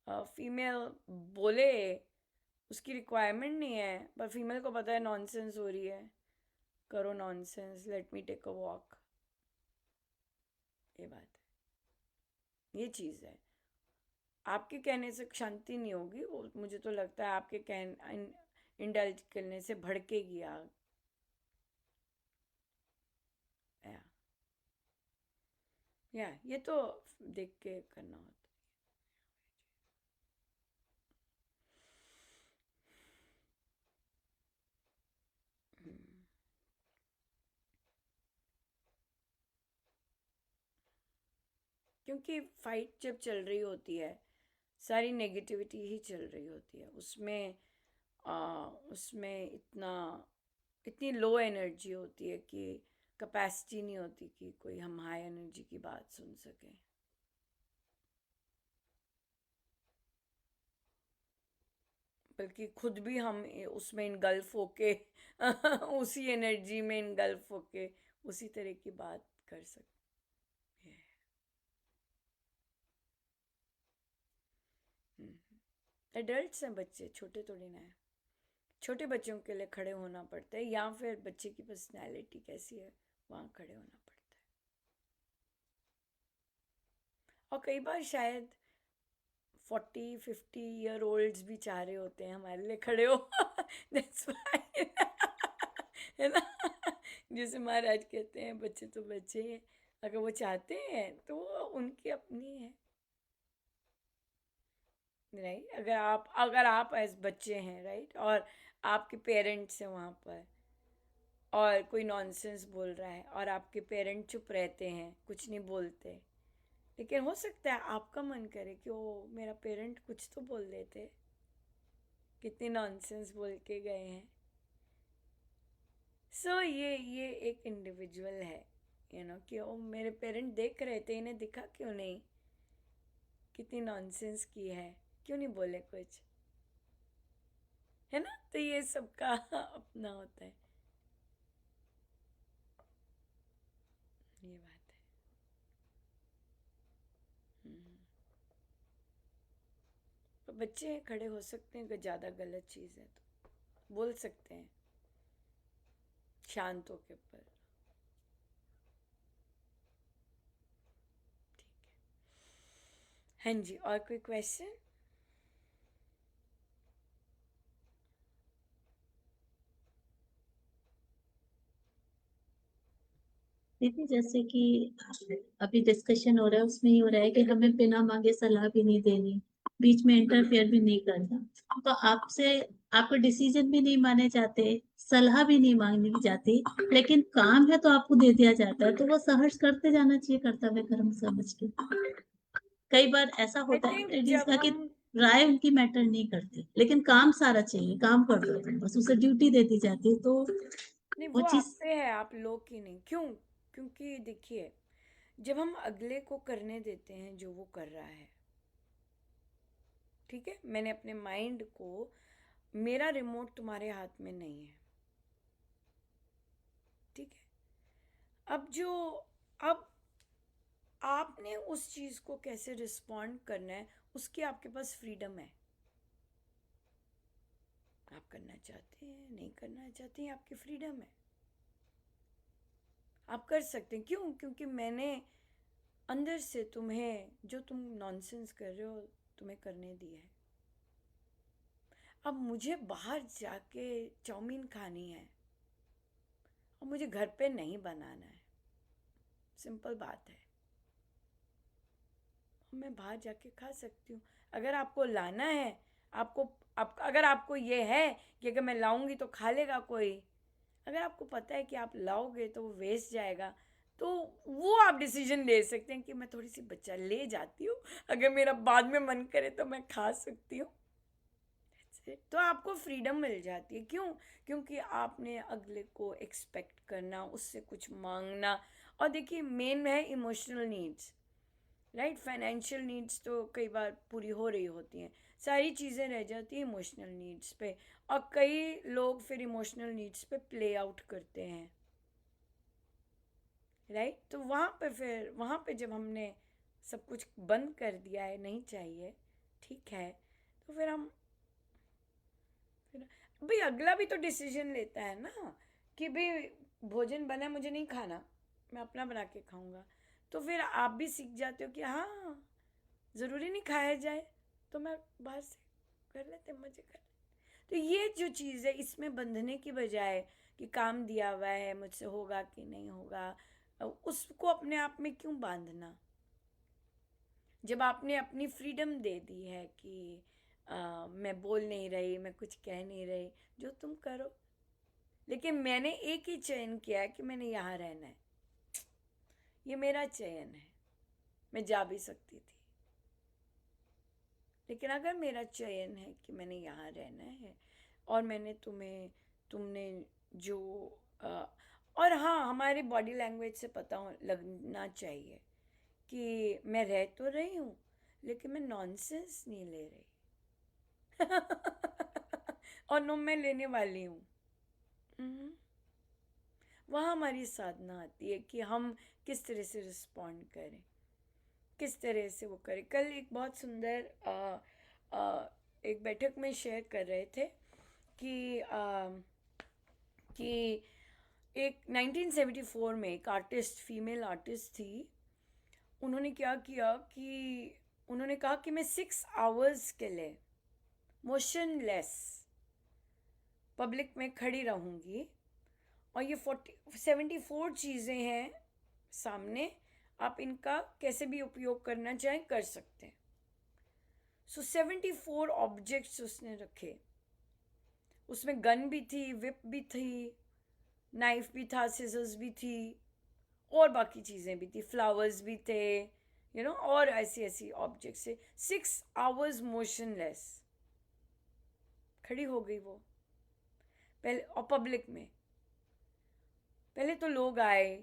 फीमेल बोले, उसकी रिक्वायरमेंट नहीं है, पर फीमेल को पता है नॉनसेंस हो रही है, करो nonsense, let me take a walk, ये बात है, ये चीज़ है। आपके कहने से शांति नहीं होगी, वो मुझे तो लगता है आपके इंडल्ज करने से भड़केगी आग। या ये तो देख के करना होता है। क्योंकि फाइट जब चल रही होती है, सारी नेगेटिविटी ही चल रही होती है उसमें। उसमें इतनी लो एनर्जी होती है कि कैपेसिटी नहीं होती कि कोई हम हाई एनर्जी की बात सुन सकें। बल्कि खुद भी हम उसमें इनगल्फ होके उसी एनर्जी में इनगल्फ होके उसी तरह की बात कर सकते हैं। एडल्ट्स हैं, बच्चे छोटे थोड़ी ना है। छोटे बच्चों के लिए खड़े होना पड़ता है, या फिर बच्चे की पर्सनैलिटी कैसी है वहाँ खड़े होना पड़ता है। और कई बार शायद 40-50 ईयर ओल्ड्स भी चाह रहे होते हैं हमारे लिए खड़े हो। That's why है ना, जैसे महाराज कहते हैं बच्चे तो बच्चे हैं, अगर वो चाहते हैं तो वो उनकी अपनी है, राइट। अगर आप एज बच्चे हैं, राइट, और आपके पेरेंट्स हैं वहाँ पर और कोई नॉनसेंस बोल रहा है और आपके पेरेंट चुप रहते हैं, कुछ नहीं बोलते, लेकिन हो सकता है आपका मन करे कि ओ मेरा पेरेंट कुछ तो बोल देते, कितनी नॉनसेंस बोल के गए हैं। सो ये एक इंडिविजुअल है, कि ओ मेरे पेरेंट देख रहे थे, इन्हें दिखा क्यों नहीं, कितनी नॉनसेंस की है, क्यों नहीं बोले कुछ, है ना। तो ये सबका अपना होता है, ये बात है। तो बच्चे खड़े हो सकते हैं, अगर ज़्यादा गलत चीज़ है तो बोल सकते हैं शांत होके, पर ठीक है। हाँ जी, और कोई क्वेश्चन? दीदी जैसे कि अभी डिस्कशन हो रहा है, उसमें ये हो रहा है कि हमें बिना मांगे सलाह भी नहीं देनी, बीच में इंटरफेयर भी नहीं करना, तो आपसे आपके डिसीजन भी नहीं माने जाते, सलाह भी नहीं मांगनी जाती, लेकिन काम है तो आपको दे दिया जाता है, तो वो सहर्ष करते जाना चाहिए कर्तव्य कर्म समझ के। कई बार ऐसा आई होता है थिंक लेडीज जब का कि हम राय उनकी मैटर नहीं करती, लेकिन काम सारा चाहिए, काम कर दो तुम, बस उसे ड्यूटी दे दी जाती है, तो नहीं, वो वो आप चीज पे है, आप लोग की नहीं। क्यों? क्योंकि देखिए, जब हम अगले को करने देते हैं जो वो कर रहा है, ठीक है, मैंने अपने माइंड को, मेरा रिमोट तुम्हारे हाथ में नहीं है, ठीक है। अब आपने उस चीज को कैसे रिस्पॉन्ड करना है, उसकी आपके पास फ्रीडम है। आप करना चाहते हैं, नहीं करना चाहते हैं, आपकी फ्रीडम है, आप कर सकते हैं। क्यों? क्योंकि मैंने अंदर से तुम्हें जो तुम नॉनसेंस कर रहे हो तुम्हें करने दिया है। अब मुझे बाहर जाके चाउमीन खानी है और मुझे घर पे नहीं बनाना है, सिंपल बात है, मैं बाहर जाके खा सकती हूँ। अगर आपको लाना है, अगर आपको ये है कि अगर मैं लाऊंगी तो खा लेगा कोई, अगर आपको पता है कि आप लाओगे तो वो वेस्ट जाएगा, तो वो आप डिसीजन ले सकते हैं कि मैं थोड़ी सी बच्चा ले जाती हूँ, अगर मेरा बाद में मन करे तो मैं खा सकती हूँ। तो आपको फ्रीडम मिल जाती है। क्यों? क्योंकि आपने अगले को एक्सपेक्ट करना, उससे कुछ मांगना, और देखिए मेन है emotional needs, right. Financial needs तो कई बार पूरी हो रही होती हैं, सारी चीज़ें रह जाती हैं इमोशनल नीड्स पे, और कई लोग फिर इमोशनल नीड्स पे प्ले आउट करते हैं, राइट। तो वहाँ पे जब हमने सब कुछ बंद कर दिया है, नहीं चाहिए, ठीक है, तो फिर भाई अगला भी तो डिसीजन लेता है ना कि भाई भोजन बना है, मुझे नहीं खाना, मैं अपना बना के खाऊंगा। तो फिर आप भी सीख जाते हो कि हाँ, ज़रूरी नहीं खाया जाए, तो मैं बाहर से कर लेते, मजे कर लेते। तो ये जो चीज़ है, इसमें बंधने की बजाय कि काम दिया हुआ है, मुझसे होगा कि नहीं होगा, उसको अपने आप में क्यों बांधना। जब आपने अपनी फ्रीडम दे दी है कि मैं बोल नहीं रही, मैं कुछ कह नहीं रही, जो तुम करो, लेकिन मैंने एक ही चयन किया है कि मैंने यहाँ रहना है, ये मेरा चयन है, मैं जा भी सकती थी, लेकिन अगर मेरा चयन है कि मैंने यहाँ रहना है और तुमने जो और हाँ, हमारे बॉडी लैंग्वेज से पता लगना चाहिए कि मैं रह तो रही हूँ लेकिन मैं नॉनसेंस नहीं ले रही। और नो, मैं लेने वाली हूँ। हम्म। वहाँ हमारी साधना आती है कि हम किस तरह से रिस्पॉन्ड करें, किस तरह से वो करें। कल एक बहुत सुंदर एक बैठक में शेयर कर रहे थे कि कि एक 1974 में एक आर्टिस्ट, फीमेल आर्टिस्ट थी। उन्होंने क्या किया कि उन्होंने कहा कि मैं 6 आवर्स के लिए मोशनलेस पब्लिक में खड़ी रहूँगी और ये 74 चीज़ें हैं सामने, आप इनका कैसे भी उपयोग करना चाहें कर सकते हैं। सो 74 ऑब्जेक्ट्स उसने रखे। उसमें गन भी थी, विप भी थी, नाइफ भी था, सिजर्स भी थी और बाकी चीज़ें भी थी, फ्लावर्स भी थे, और ऐसी ऐसी ऑब्जेक्ट से 6 आवर्स मोशनलेस खड़ी हो गई वो पहले, और पब्लिक में। पहले तो लोग आए,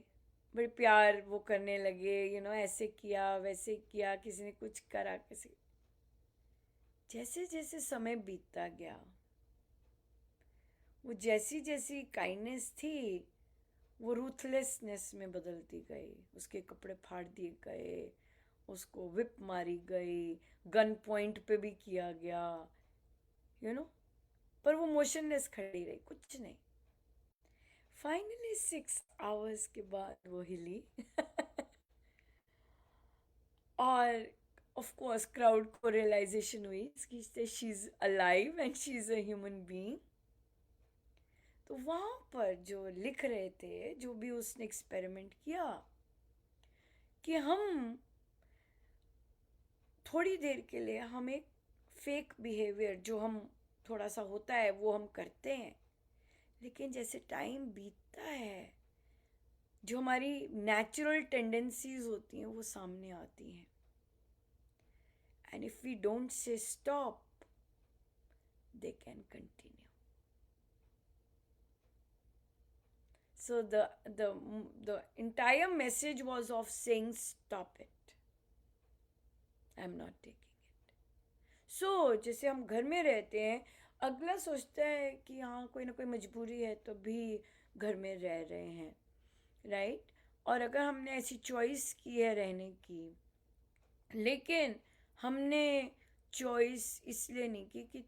बड़े प्यार वो करने लगे, ऐसे किया वैसे किया, किसी ने कुछ करा, किसी। जैसे जैसे समय बीतता गया, वो जैसी जैसी काइंडनेस थी वो रूथलेसनेस में बदलती गई। उसके कपड़े फाड़ दिए गए, उसको विप मारी गई, गन पॉइंट पे भी किया गया, पर वो मोशनलेस खड़ी रही, कुछ नहीं। फाइनली 6 आवर्स के बाद वो हिली। और ऑफ कोर्स क्राउड को रियलाइजेशन हुई कि she is alive and she is a human being. तो वहाँ पर जो लिख रहे थे, जो भी उसने एक्सपेरिमेंट किया, कि हम थोड़ी देर के लिए हम एक फेक बिहेवियर जो हम थोड़ा सा होता है वो हम करते हैं, लेकिन जैसे टाइम बीतता है जो हमारी नेचुरल टेंडेंसीज होती हैं वो सामने आती हैं। And if we don't say stop, they can continue. So the entire message was of saying stop it. I'm not taking it. So जैसे हम घर में रहते हैं, अगला सोचता है कि हाँ कोई ना कोई मजबूरी है तो भी घर में रह रहे हैं, राइट। और अगर हमने ऐसी चॉइस की है रहने की, लेकिन हमने चॉइस इसलिए नहीं की कि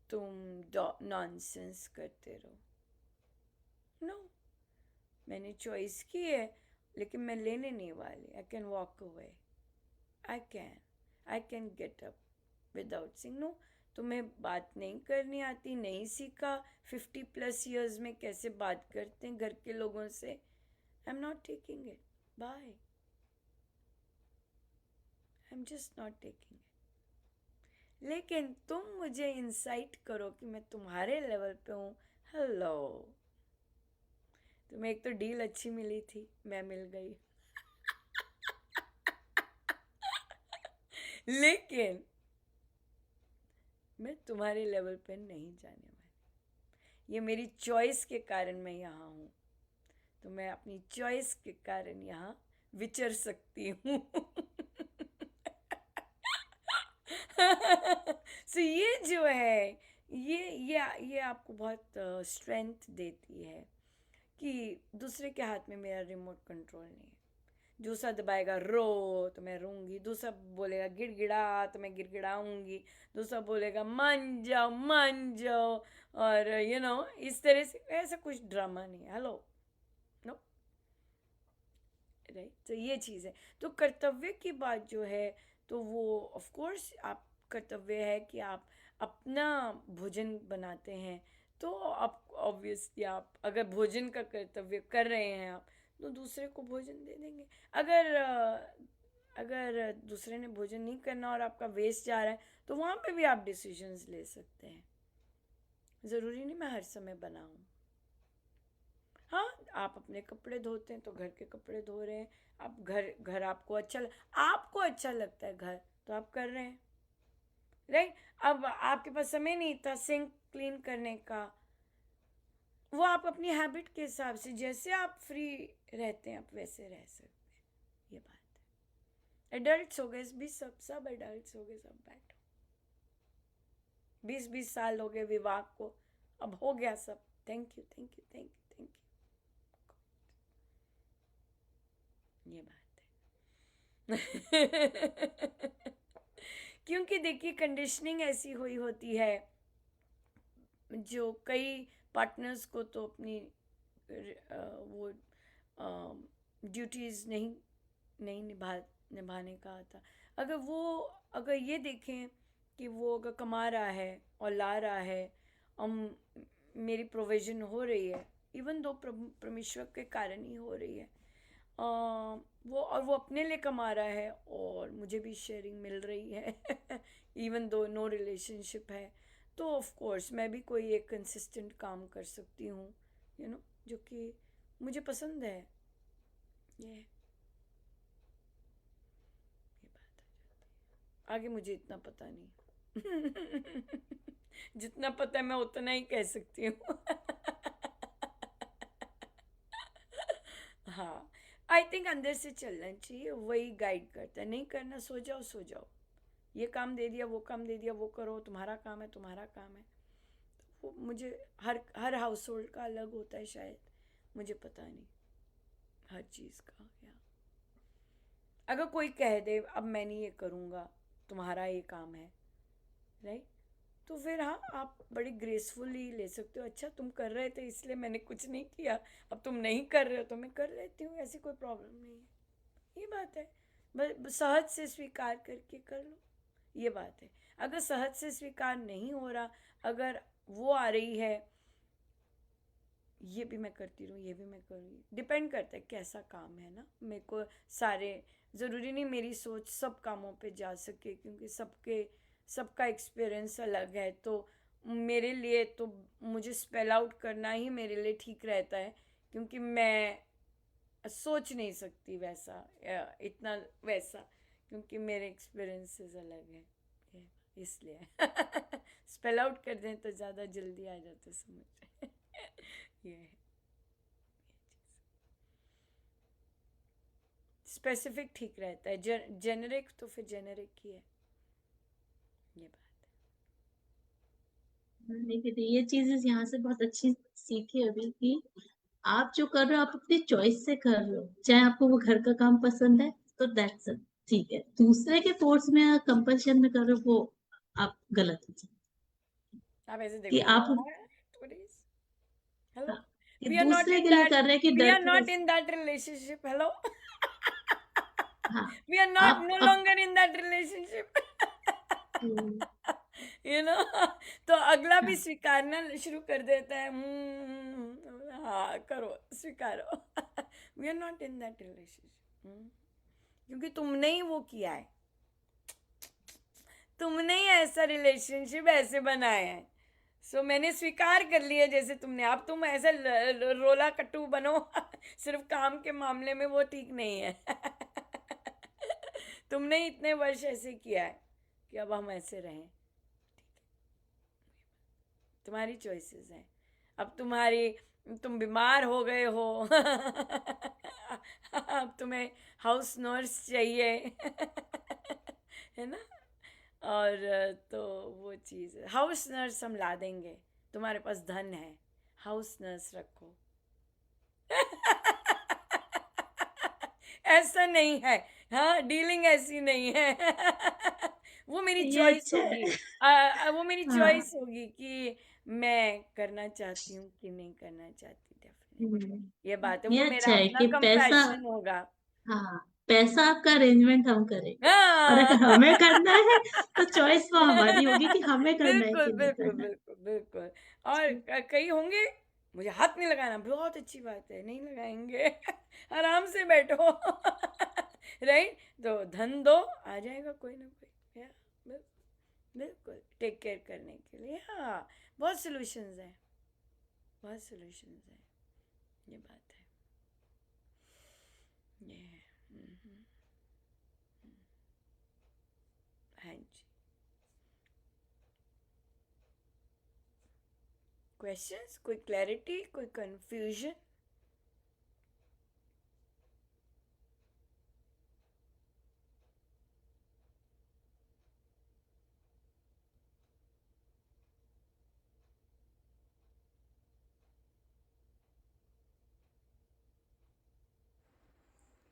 तुम नॉनसेंस करते रहो, नो। मैंने चॉइस की है लेकिन मैं लेने नहीं वाली। I can walk away, I can get up without saying no. तुम्हें बात नहीं करनी आती, नहीं सीखा, 50+ ईयर्स में कैसे बात करते हैं घर के लोगों से, I am not taking it, bye, I am just not taking it. लेकिन तुम मुझे इंसाइट करो कि मैं तुम्हारे लेवल पे हूँ, हेलो। तुम्हें एक तो डील अच्छी मिली थी, मैं मिल गई। लेकिन मैं तुम्हारे लेवल पे नहीं जाने वाली। ये मेरी चॉइस के कारण मैं यहाँ हूँ, तो मैं अपनी चॉइस के कारण यहाँ विचर सकती हूँ। सो ये जो है, ये आपको बहुत स्ट्रेंथ देती है कि दूसरे के हाथ में मेरा रिमोट कंट्रोल नहीं है। दूसरा दबाएगा रो तो मैं रोऊंगी, दूसरा बोलेगा गिड़गिड़ा तो मैं गिड़गिड़ाऊंगी, दूसरा बोलेगा मान जाओ, और इस तरह से। ऐसा कुछ ड्रामा नहीं है, हेलो, नो, राइट। तो ये चीज़ है। तो कर्तव्य की बात जो है, तो वो ऑफ कोर्स आप कर्तव्य है कि आप अपना भोजन बनाते हैं, तो आप ऑब्वियसली आप अगर भोजन का कर्तव्य कर रहे हैं आप, तो दूसरे को भोजन दे देंगे। अगर दूसरे ने भोजन नहीं करना और आपका वेस्ट जा रहा है, तो वहाँ पे भी आप डिसीजंस ले सकते हैं। ज़रूरी नहीं मैं हर समय बनाऊँ। हाँ, आप अपने कपड़े धोते हैं तो घर के कपड़े धो रहे हैं, आप घर आपको अच्छा लगता है घर, तो आप कर रहे हैं। राइट? अब आपके पास समय नहीं था सिंक क्लीन करने का, वो आप अपनी हैबिट के हिसाब से जैसे आप फ्री रहते हैं आप वैसे रह सकते हैं। ये बात है। एडल्ट्स हो गए, भी सब एडल्ट्स हो गए, सब बैठो। 20-20 साल हो गए विवाह को, अब हो गया सब। Thank you, thank you, thank you, thank you. ये बात है। क्योंकि देखिए कंडीशनिंग ऐसी हुई होती है, जो कई पार्टनर्स को तो अपनी वो ड्यूटीज़ नहीं निभाने का आता। अगर ये देखें कि वो अगर कमा रहा है और ला रहा है और मेरी प्रोविज़न हो रही है, इवन दो परमेश्वर के कारण ही हो रही है, वो अपने लिए कमा रहा है और मुझे भी शेयरिंग मिल रही है इवन दो नो रिलेशनशिप है, तो ऑफ कोर्स मैं भी कोई एक कंसिस्टेंट काम कर सकती हूँ, जो कि मुझे पसंद है। ये बात आ जाती है। आगे मुझे इतना पता नहीं। जितना पता है मैं उतना ही कह सकती हूँ। हाँ, आई थिंक अंदर से चलना चाहिए, वही गाइड करता है। नहीं करना, सो जाओ। ये काम दे दिया, वो काम दे दिया, वो करो, तुम्हारा काम है। वो मुझे हर हाउस होल्ड का अलग होता है शायद, मुझे पता नहीं हर चीज़ का। या अगर कोई कह दे अब मैं नहीं ये करूँगा, तुम्हारा ये काम है, राइट, तो फिर हाँ आप बड़ी ग्रेसफुली ले सकते हो। अच्छा तुम कर रहे थे इसलिए मैंने कुछ नहीं किया, अब तुम नहीं कर रहे हो तो मैं कर लेती हूँ, ऐसी कोई प्रॉब्लम नहीं है। ये बात है, बस सहज से स्वीकार करके कर लो, ये बात है। अगर सहज से स्वीकार नहीं हो रहा, अगर वो आ रही है ये भी मैं करती रहूँ, ये भी मैं करूँ, डिपेंड करता है कैसा काम है ना। मेरे को सारे ज़रूरी नहीं मेरी सोच सब कामों पे जा सके, क्योंकि सबका एक्सपीरियंस अलग है। तो मेरे लिए तो मुझे स्पेल आउट करना ही मेरे लिए ठीक रहता है, क्योंकि मैं सोच नहीं सकती वैसा इतना वैसा, क्योंकि मेरे एक्सपीरियंसेस अलग हैं, इसलिए स्पेल आउट कर दें तो ज़्यादा जल्दी आ जाता समझ। ये है स्पेसिफिक ठीक रहता है, जेनरिक तो फिर जेनरिक ही है। ये बात देखिए ये चीजें यहाँ से बहुत अच्छी सीखी अभी कि आप जो कर रहे हो आप अपनी चॉइस से कर रहे हो, चाहे आपको वो घर का काम पसंद है तो दैट्स इट, ठीक है। दूसरे के फोर्स में या कंपल्शन में कर रहे हो, वो आप गलत हो जाए आप ऐसे कि देखो आप हेलो, कि वी आर नॉट दूसरे इन के लिए दैट कर रहे हैं कि वी डर आर की नॉट वजह इन से। That relationship. हेलो, हाँ वी आर नॉट आप नो अब longer in that relationship. Hmm, you know तो अगला भी हाँ स्वीकारना शुरू कर देता है। हाँ करो, स्वीकारो। We are not in that relationship, क्योंकि तुमने ही वो किया है, तुमने ही ऐसा रिलेशनशिप ऐसे बनाया है। सो मैंने स्वीकार कर लिया जैसे तुमने, अब तुम ऐसे रोला कट्टू बनो। सिर्फ काम के मामले में वो ठीक नहीं है। तुमने ही इतने वर्ष ऐसे किया है कि अब हम ऐसे रहें। तुम्हारी चॉइसेस हैं, अब तुम बीमार हो गए हो। अब तुम्हें हाउस नर्स चाहिए। है ना? और तो वो चीज़ है, हाउस नर्स हम ला देंगे, तुम्हारे पास धन है, हाउस नर्स रखो। ऐसा नहीं है, हाँ डीलिंग ऐसी नहीं है। वो मेरी ये चॉइस अच्छा होगी। है। वो मेरी हाँ चॉइस होगी कि मैं करना चाहती हूँ कि नहीं करना चाहती। हम्म, डेफिनेटली ये बात है, वो ये मेरा अच्छा है अपना कि पैसा, कंपैशन होगा। हाँ पैसा आपका अरेंजमेंट हम करेंगे, और हाँ। अगर हमें करना है तो चॉइस वो हमारी होगी कि हमें करना है बिल्कुल कि नहीं बिल्कुल करना बिल्कुल बिल्कुल। और कई होंगे मुझे हाथ नहीं लगाना, बहुत अच्छी बात है, नहीं लगाएंगे। आराम से बैठो। राइट, तो धन दो, आ जाएगा कोई ना कोई। बिल्कुल टेक केयर करने के लिए। हाँ, बहुत सॉल्यूशंस हैं, बहुत सॉल्यूशंस हैं। ये बात है, ये है। हाँ जी। क्वेश्चंस, कोई क्लैरिटी, कोई कंफ्यूजन?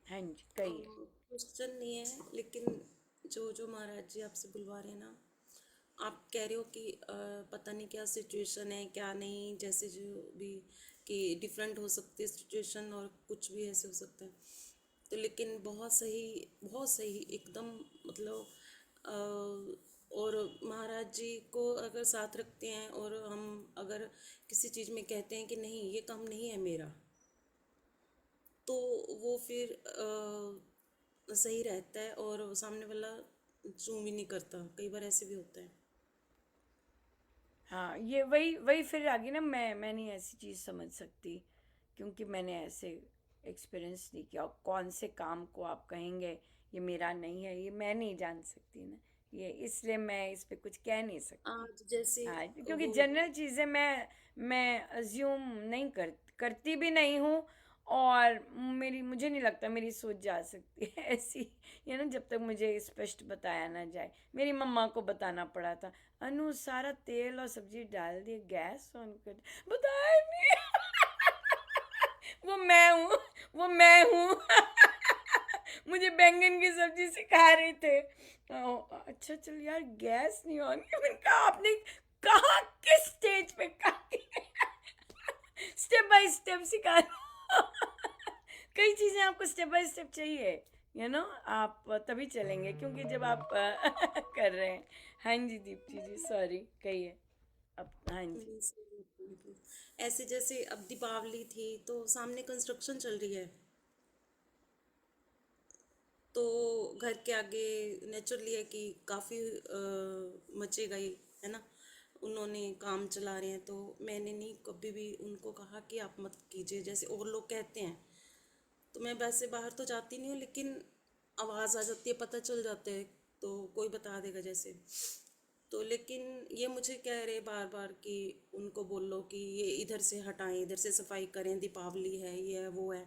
हाँ जी, कहिए। क्वेश्चन नहीं है, लेकिन जो जो महाराज जी आपसे बुलवा रहे हैं ना, आप कह रहे हो कि पता नहीं क्या सिचुएशन है क्या नहीं, जैसे जो भी कि डिफरेंट हो सकती है सिचुएशन और कुछ भी ऐसे हो सकता है। तो लेकिन बहुत सही एकदम, मतलब और महाराज जी को अगर साथ रखते हैं और हम अगर किसी चीज़ में कहते हैं कि नहीं ये काम नहीं है मेरा, तो वो फिर सही रहता है और सामने वाला जूम भी नहीं करता। कई बार ऐसे भी होता है। हाँ, ये वही वही फिर आगे ना, मैं नहीं ऐसी चीज़ समझ सकती, क्योंकि मैंने ऐसे एक्सपीरियंस नहीं किया। और कौन से काम को आप कहेंगे ये मेरा नहीं है, ये मैं नहीं जान सकती ना, ये इसलिए मैं इस पे कुछ कह नहीं सकती। आज जैसे हाँ, क्योंकि वो जनरल चीज़ें मैं अज्यूम नहीं करती भी नहीं हूँ। और मुझे नहीं लगता मेरी सोच जा सकती है ऐसी, ये ना, जब तक मुझे स्पष्ट बताया ना जाए। मेरी मम्मा को बताना पड़ा था, अनु सारा तेल और सब्जी डाल दिए, गैस ऑन कर, बताया नहीं। वो मैं हूँ, वो मैं हूँ। मुझे बैंगन की सब्जी सिखा रहे थे। अच्छा चल यार, गैस नहीं ऑन की। मैंने कहा आपने कहा किस स्टेज पे कहा? स्टेप बाय स्टेप सिखा दो। कई चीज़ें आपको स्टेप बाय स्टेप चाहिए, आप तभी चलेंगे, क्योंकि जब आप कर रहे हैं। हाँ जी दीप्ति जी, सॉरी, कहिए अब। हाँ जी। ऐसे जैसे अब दीपावली थी तो सामने कंस्ट्रक्शन चल रही है, तो घर के आगे नेचुरली है कि काफ़ी मचेगा ही, है ना। उन्होंने काम चला रहे हैं, तो मैंने नहीं कभी भी उनको कहा कि आप मत कीजिए जैसे और लोग कहते हैं। तो मैं वैसे बाहर तो जाती नहीं हूँ, लेकिन आवाज़ आ जाती है, पता चल जाता है, तो कोई बता देगा जैसे। तो लेकिन ये मुझे कह रहे बार बार कि उनको बोलो कि ये इधर से हटाएं, इधर से सफाई करें, दीपावली है, ये है वो है।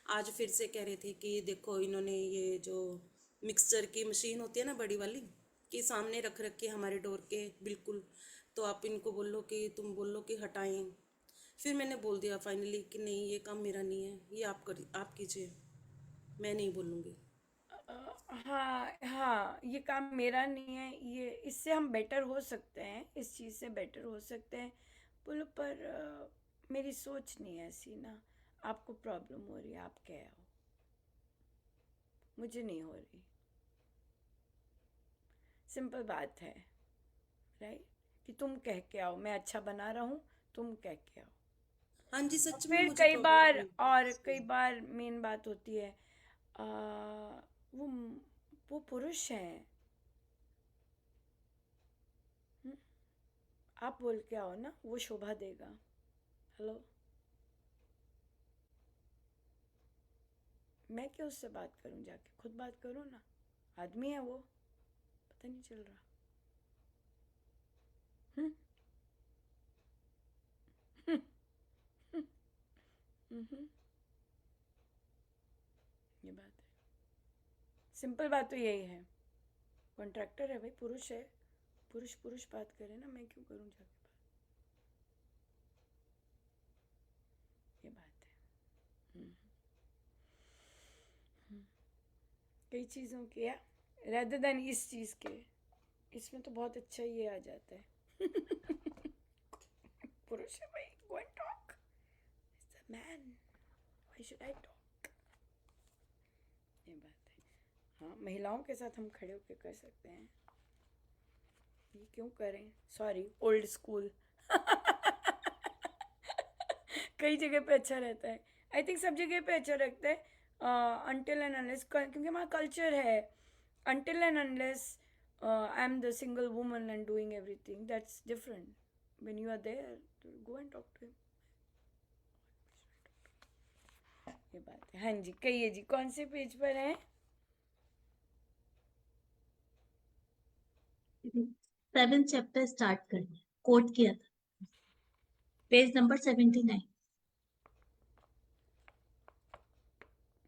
आज फिर से कह रहे थे कि देखो इन्होंने ये जो मिक्सचर की मशीन होती है ना बड़ी वाली, कि सामने रख रखे हमारे डोर के बिल्कुल, तो आप इनको बोलो कि तुम बोलो कि हटाएं। फिर मैंने बोल दिया फाइनली कि नहीं ये काम मेरा नहीं है, ये आप कीजिए, मैं नहीं बोलूँगी। हाँ हाँ, ये काम मेरा नहीं है, ये इससे हम बेटर हो सकते हैं, इस चीज़ से बेटर हो सकते हैं। बोलो, पर मेरी सोच नहीं है ऐसी ना। आपको प्रॉब्लम हो रही है, आप कह आओ, मुझे नहीं हो रही। सिंपल बात है, राइट, कि तुम कह के आओ, मैं अच्छा बना रहा हूँ, तुम कह के आओ। हाँ जी, और सच में फिर मुझे प्रॉब्लम है कई इससे। बार मेन बात होती है, आ, वो वो पुरुष हैं। हम्म, आप बोल के आओ ना, वो शोभा देगा। हेलो, मैं क्यों उससे बात करूं, जाके खुद बात करो ना। आदमी है वो, पता नहीं चल रहा। हम्म, हम्म, हम्म, ये बात है, सिंपल बात तो यही है। कॉन्ट्रैक्टर है भाई, पुरुष है, पुरुष पुरुष बात करे ना, मैं क्यों करूं जाके बात। ये बात है। हम्म, हम्म। कई चीज़ों के, रेदर देन इस चीज़ के, इसमें तो बहुत अच्छा ये आ जाता है। पुरुष है भाई, go and talk, it's a man, why should I talk. ये बात है। हाँ, महिलाओं के साथ हम खड़े होकर कर सकते हैं, ये क्यों करें, सॉरी, ओल्ड स्कूल। कई जगह पे अच्छा रहता है, आई थिंक सब जगह पे अच्छा लगता है, अनटिल एंड अनलेस, क्योंकि हमारा कल्चर है, until and unless I'm the single woman and doing everything, that's different. When you are there, go and talk to him. ये बात है। हाँ जी, कहिए जी, कौन से पेज पर हैं? 7 चैप्टर स्टार्ट करना, कोट किया था। Page number 79।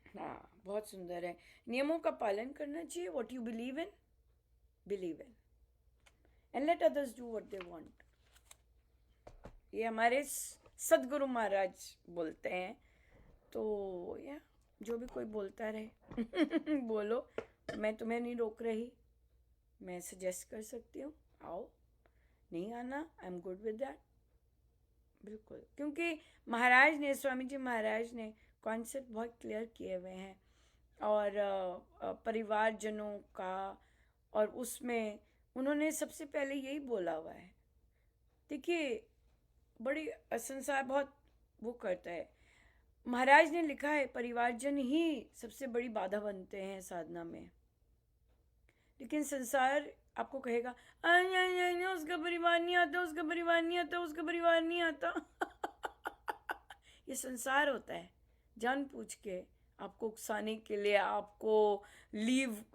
हाँ, बहुत सुंदर है। नियमों का पालन करना चाहिए। What you believe in, and let others do what they want. ये हमारे सदगुरु महाराज बोलते हैं। तो या जो भी कोई बोलता रहे बोलो, मैं तुम्हें नहीं रोक रही, मैं सजेस्ट कर सकती हूँ, आओ। नहीं आना, I am good with that. बिल्कुल, क्योंकि महाराज ने, स्वामी जी महाराज ने कॉन्सेप्ट बहुत क्लियर किए हुए हैं। और परिवारजनों का, और उसमें उन्होंने सबसे पहले यही बोला हुआ है। देखिए, बड़ी संसार बहुत वो करता है। महाराज ने लिखा है परिवारजन ही सबसे बड़ी बाधा बनते हैं साधना में। लेकिन संसार आपको कहेगा उसका परिवार नहीं आता, उसका परिवार नहीं आता, उसका परिवार नहीं आता। ये संसार होता है, जानबूझ के आपको उकसाने के लिए, आपको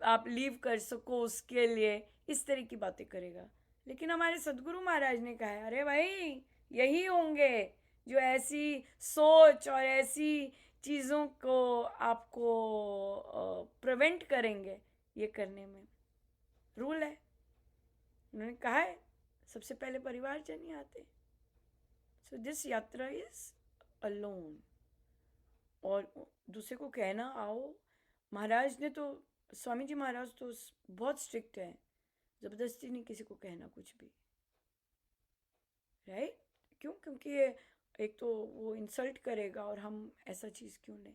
आप लीव कर सको उसके लिए, इस तरह की बातें करेगा। लेकिन हमारे सदगुरु महाराज ने कहा है, अरे भाई यही होंगे जो ऐसी सोच और ऐसी चीज़ों को आपको प्रिवेंट करेंगे ये करने में। रूल है, उन्होंने कहा है सबसे पहले परिवारजन ही आते। सो दिस यात्रा इज अलोन। और दूसरे को कहना आओ, महाराज ने तो, स्वामी जी महाराज तो बहुत स्ट्रिक्ट है, ज़बरदस्ती नहीं किसी को कहना कुछ भी, राइट? क्यों? क्योंकि ये एक तो वो इंसल्ट करेगा, और हम ऐसा चीज़ क्यों लें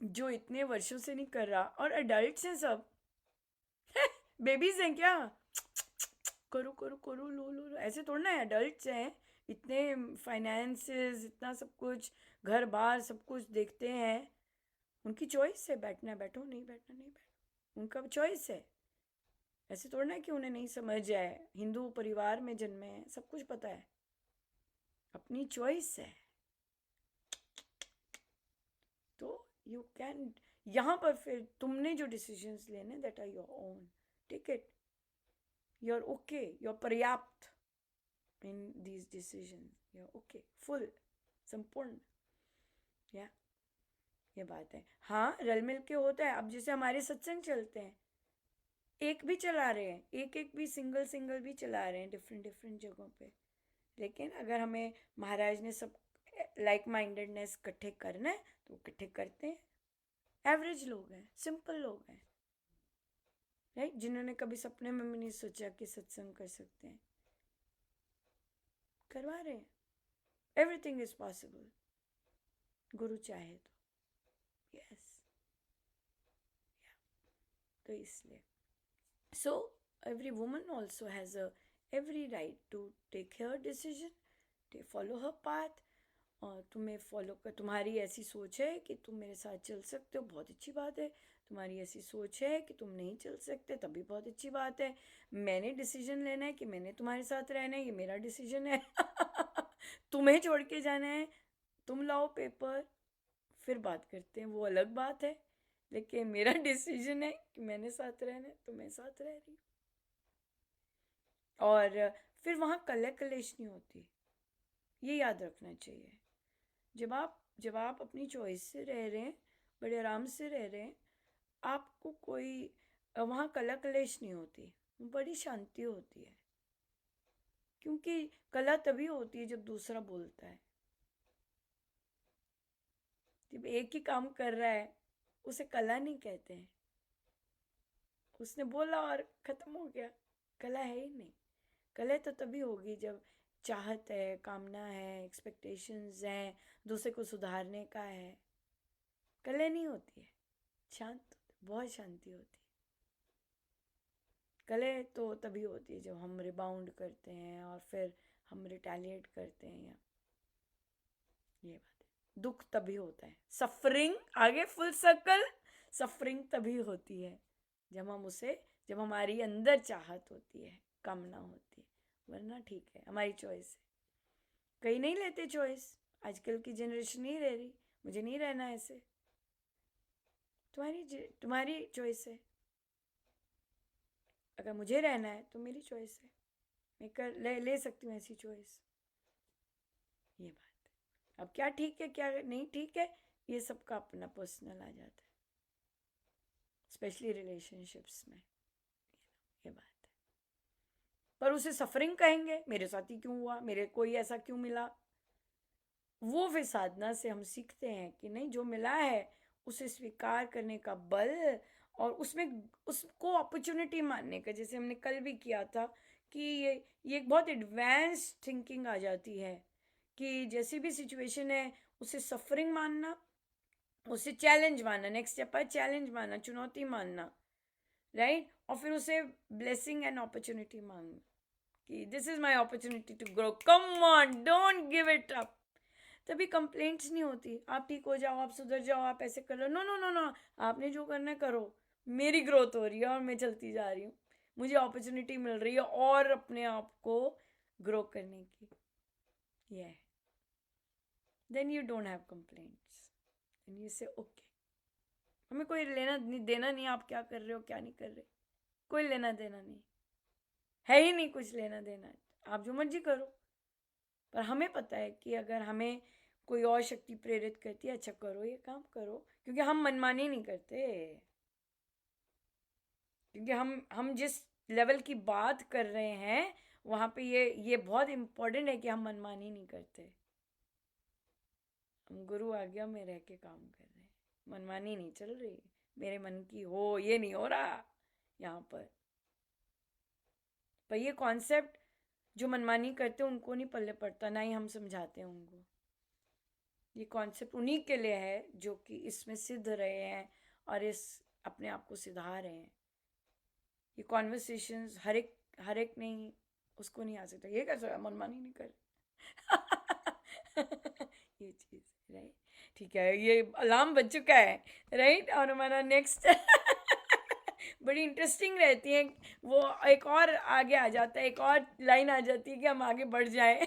जो इतने वर्षों से नहीं कर रहा। और अडल्ट्स हैं सब, बेबीज हैं क्या? करो करो करो, लो लो लो, ऐसे थोड़ा ना है। अडल्ट्स हैं, इतने फाइनेंसेस, इतना सब कुछ, घर बार सब कुछ देखते हैं। उनकी चॉइस है, बैठना है बैठो, नहीं बैठना नहीं बैठो, उनका चॉइस है। ऐसे थोड़ा ना कि उन्हें नहीं समझ है, हिंदू परिवार में जन्मे हैं, सब कुछ पता है, अपनी चॉइस है। तो यू कैन, यहाँ पर फिर तुमने जो डिसीजंस लेने, that are your own, take it, you're okay, you're पर्याप्त in these decisions, you're okay, full, संपूर्ण। या ये बात है। हाँ, रल मिल के होता है। अब जैसे हमारे सत्संग चलते हैं, एक भी चला रहे हैं, एक भी सिंगल भी चला रहे हैं डिफरेंट जगहों पे। लेकिन अगर हमें महाराज ने सब लाइक माइंडेडनेस इकट्ठे करना है तो इकट्ठे करते हैं। एवरेज लोग हैं, सिंपल लोग हैं, राइट, जिन्होंने कभी सपने में भी नहीं सोचा कि सत्संग कर सकते हैं, करवा रहे हैं। एवरीथिंग इज पॉसिबल, गुरु चाहे तो। यस, तो इसलिए so every woman also has a every right to take her decision, to follow her path. और तुम्हें फॉलो कर, तुम्हारी ऐसी सोच है कि तुम मेरे साथ चल सकते हो, बहुत अच्छी बात है। तुम्हारी ऐसी सोच है कि तुम नहीं चल सकते, तब भी बहुत अच्छी बात है। मैंने डिसीजन लेना है कि मैंने तुम्हारे साथ रहना है, ये मेरा डिसीजन है। तुम्हें छोड़ के जाना है, तुम लाओ पेपर, फिर बात करते हैं, वो अलग बात है। लेकिन मेरा डिसीजन है कि मैंने साथ रहना है, तो मैं साथ रह रही हूँ। और फिर वहाँ कलह कलेश नहीं होती, ये याद रखना चाहिए। जब आप अपनी चॉइस से रह रहे हैं, बड़े आराम से रह रहे हैं, आपको कोई वहाँ कलह कलेश नहीं होती, बड़ी शांति होती है। क्योंकि कला तभी होती है जब दूसरा बोलता है। जब एक ही काम कर रहा है, उसे कला नहीं कहते हैं। उसने बोला और खत्म हो गया, कला है ही नहीं। कला तो तभी होगी जब चाहत है, कामना है, एक्सपेक्टेशंस हैं, दूसरे को सुधारने का है। कला नहीं होती है, शांत, बहुत शांति होती है। कला तो तभी होती है जब हम रिबाउंड करते हैं और फिर हम रिटेलिएट करते हैं, या ये बात है। दुख तभी होता है, सफरिंग, आगे फुल सर्कल, सफरिंग तभी होती है जब हमारी अंदर चाहत होती है, कामना होती है। वरना ठीक है, हमारी चॉइस है। कई नहीं लेते चॉइस, आजकल की जनरेशन नहीं रह रही, मुझे नहीं रहना ऐसे। तुम्हारी चॉइस है। अगर मुझे रहना है तो मेरी चॉइस है, मैं ले सकती हूँ ऐसी चॉइस। ये बात है। अब क्या ठीक है क्या नहीं ठीक है, ये सबका अपना पर्सनल आ जाता है, स्पेशली रिलेशनशिप्स में, ये बात है। पर उसे सफरिंग कहेंगे, मेरे साथ ही क्यों हुआ, मेरे को ही ऐसा क्यों मिला। वो फिर साधना से हम सीखते हैं कि नहीं, जो मिला है उसे स्वीकार करने का बल, और उसमें उसको अपॉर्चुनिटी मानने का, जैसे हमने कल भी किया था कि ये एक बहुत एडवांस थिंकिंग आ जाती है कि जैसी भी सिचुएशन है उसे सफरिंग मानना, उसे चैलेंज मानना, नेक्स्ट स्टेप है चैलेंज मानना, चुनौती मानना, राइट, और फिर उसे ब्लेसिंग एंड अपॉर्चुनिटी मानना कि this is my opportunity to grow, come on, don't give it up. तभी कंप्लेंट्स नहीं होती, आप ठीक हो जाओ, आप सुधर जाओ, आप ऐसे कर लो, नो नो नो नो, आपने जो करना है करो, मेरी ग्रोथ हो रही है और मैं चलती जा रही हूँ, मुझे अपॉर्चुनिटी मिल रही है और अपने आप को ग्रो करने की, ये then you don't have complaints, and you say okay, हमें कोई लेना नहीं देना नहीं आप क्या कर रहे हो क्या नहीं कर रहे, कोई लेना देना नहीं है, ही नहीं कुछ लेना देना, आप जो मर्जी करो। पर हमें पता है कि अगर हमें कोई और शक्ति प्रेरित करती है, अच्छा करो ये काम करो, क्योंकि हम मनमानी नहीं करते, क्योंकि हम जिस लेवल की बात कर रहे हैं वहाँ पे ये बहुत इम्पोर्टेंट है कि हम मनमानी नहीं करते, हम गुरु आज्ञा में रह के काम कर रहे हैं, मनमानी नहीं चल रही, मेरे मन की हो ये नहीं हो रहा यहाँ पर ये कॉन्सेप्ट जो मनमानी करते हैं उनको नहीं पल्ले पड़ता, ना ही हम समझाते हैं उनको, ये कॉन्सेप्ट उन्हीं के लिए है जो कि इसमें सिद्ध रहे हैं और इस अपने आप को सिधा रहे हैं। ये कॉन्वर्सेशंस हर एक नहीं, उसको नहीं आ सकता, ये कैसे है, मनमानी नहीं कर ये चीज़ राइट, ठीक है, ये अलार्म बज चुका है राइट, और हमारा नेक्स्ट बड़ी इंटरेस्टिंग रहती है, वो एक और आगे आ जाता है, एक और लाइन आ जाती है कि हम आगे बढ़ जाएं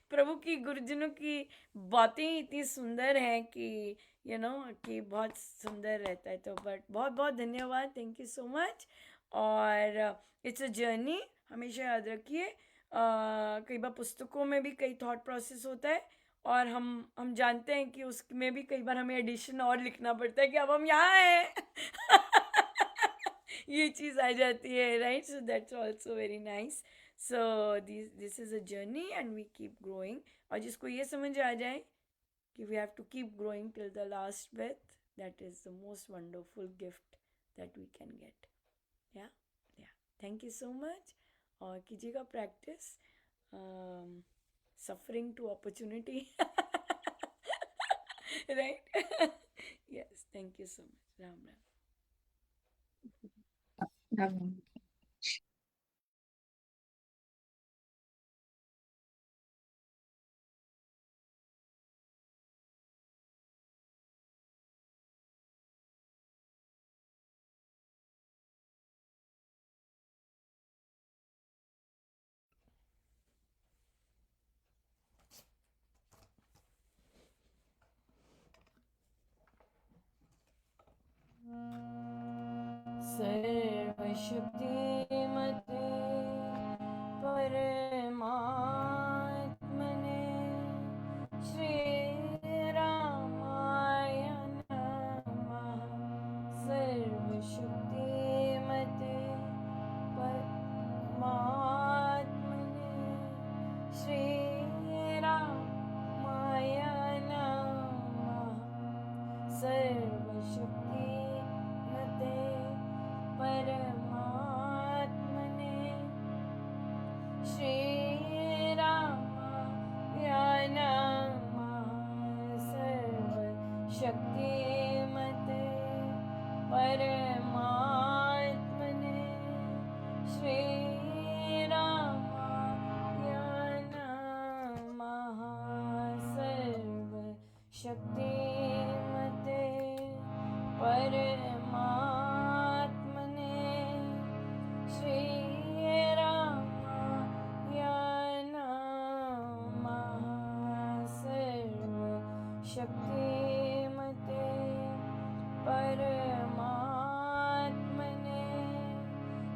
प्रभु की गुरुजनों की बातें इतनी सुंदर हैं कि यू नो कि बहुत सुंदर रहता है। तो बट बहुत बहुत धन्यवाद, थैंक यू सो मच। और इट्स अ जर्नी, हमेशा याद रखिए। कई बार पुस्तकों में भी कई थॉट प्रोसेस होता है और हम जानते हैं कि उसमें भी कई बार हमें एडिशन और लिखना पड़ता है कि अब हम यहाँ हैं ये चीज़ आ जाती है right, so that's also very nice. So this is a journey and we keep growing, और जिसको ये समझ आ जाए कि we have to keep growing till the last breath, that is the most wonderful gift that we can get. या थैंक यू सो मच, और कीजिएगा practice suffering to opportunity right yes, thank you so much, Ram Ram. हाँ। सर्वशक्तिमते परमात्मने श्रीरामाय नमः। सर्वशक्तिमते परमात्मने श्रीरामाय नमः। सर्वशक्तिमते परमात्मने श्रीरामाय नमः। सर्वशक्तिमते परमात्मने श्रीरामाय नमः। सर्वशक्तिमते परमात्मने श्रीरामाय नमः। सर्वशक्तिमते परमात्मने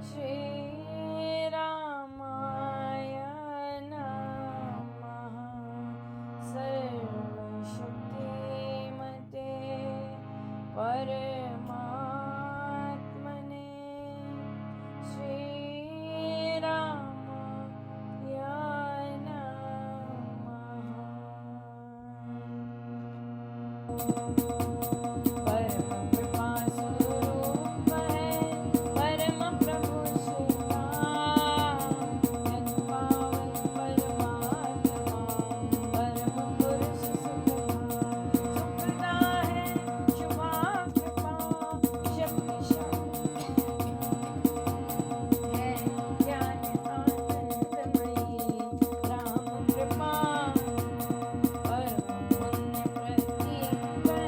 श्रीरामाय नमः। परम कृपा स्वरूप है परम प्रभु श्रीराम। जग पावन परमात्मा परम पुरुष सुखदा है शुभा कृपा शक्तिशाली है ज्ञान आनंदमयी राम कृपा परम पुण्य प्रतीक है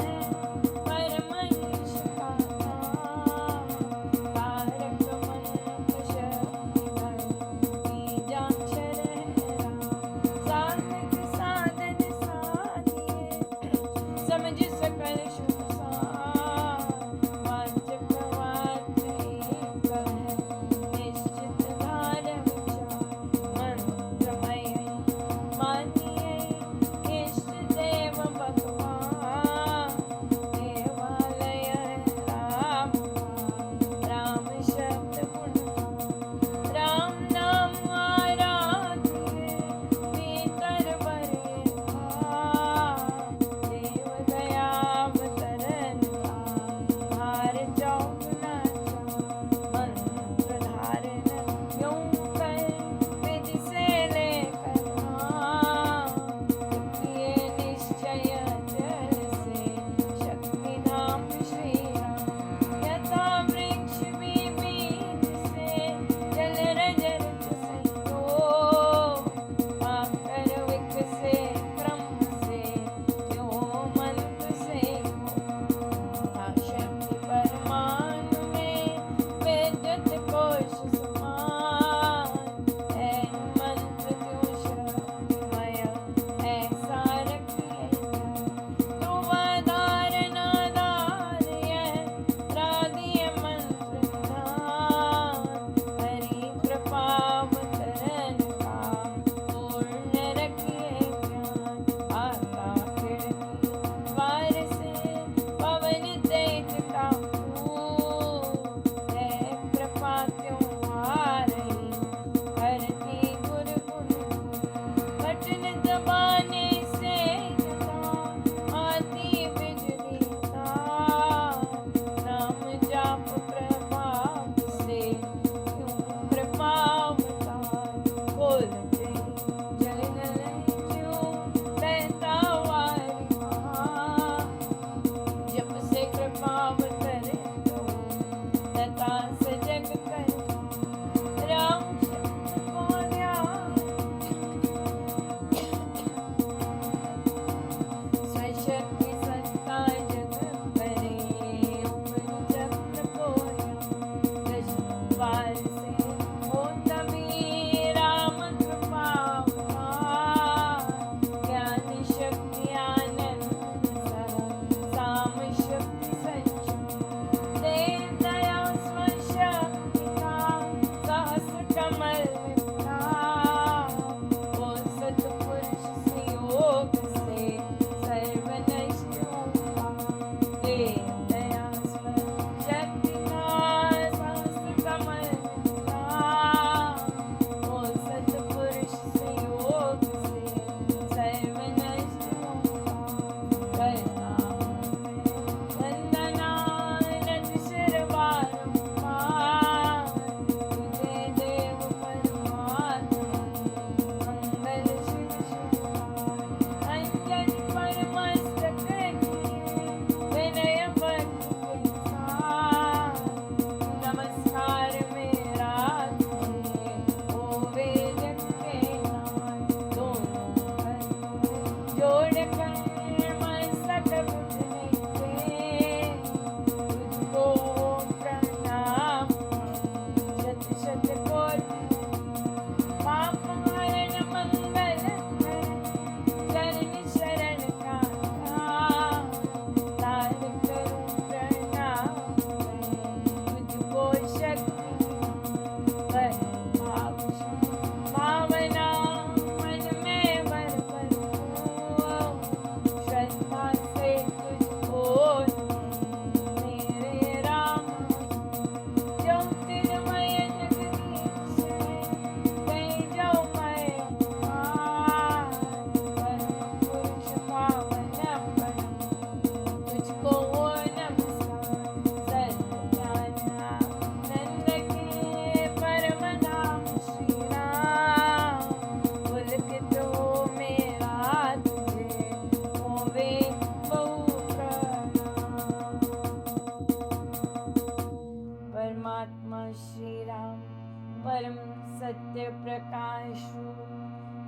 सत्य प्रकाश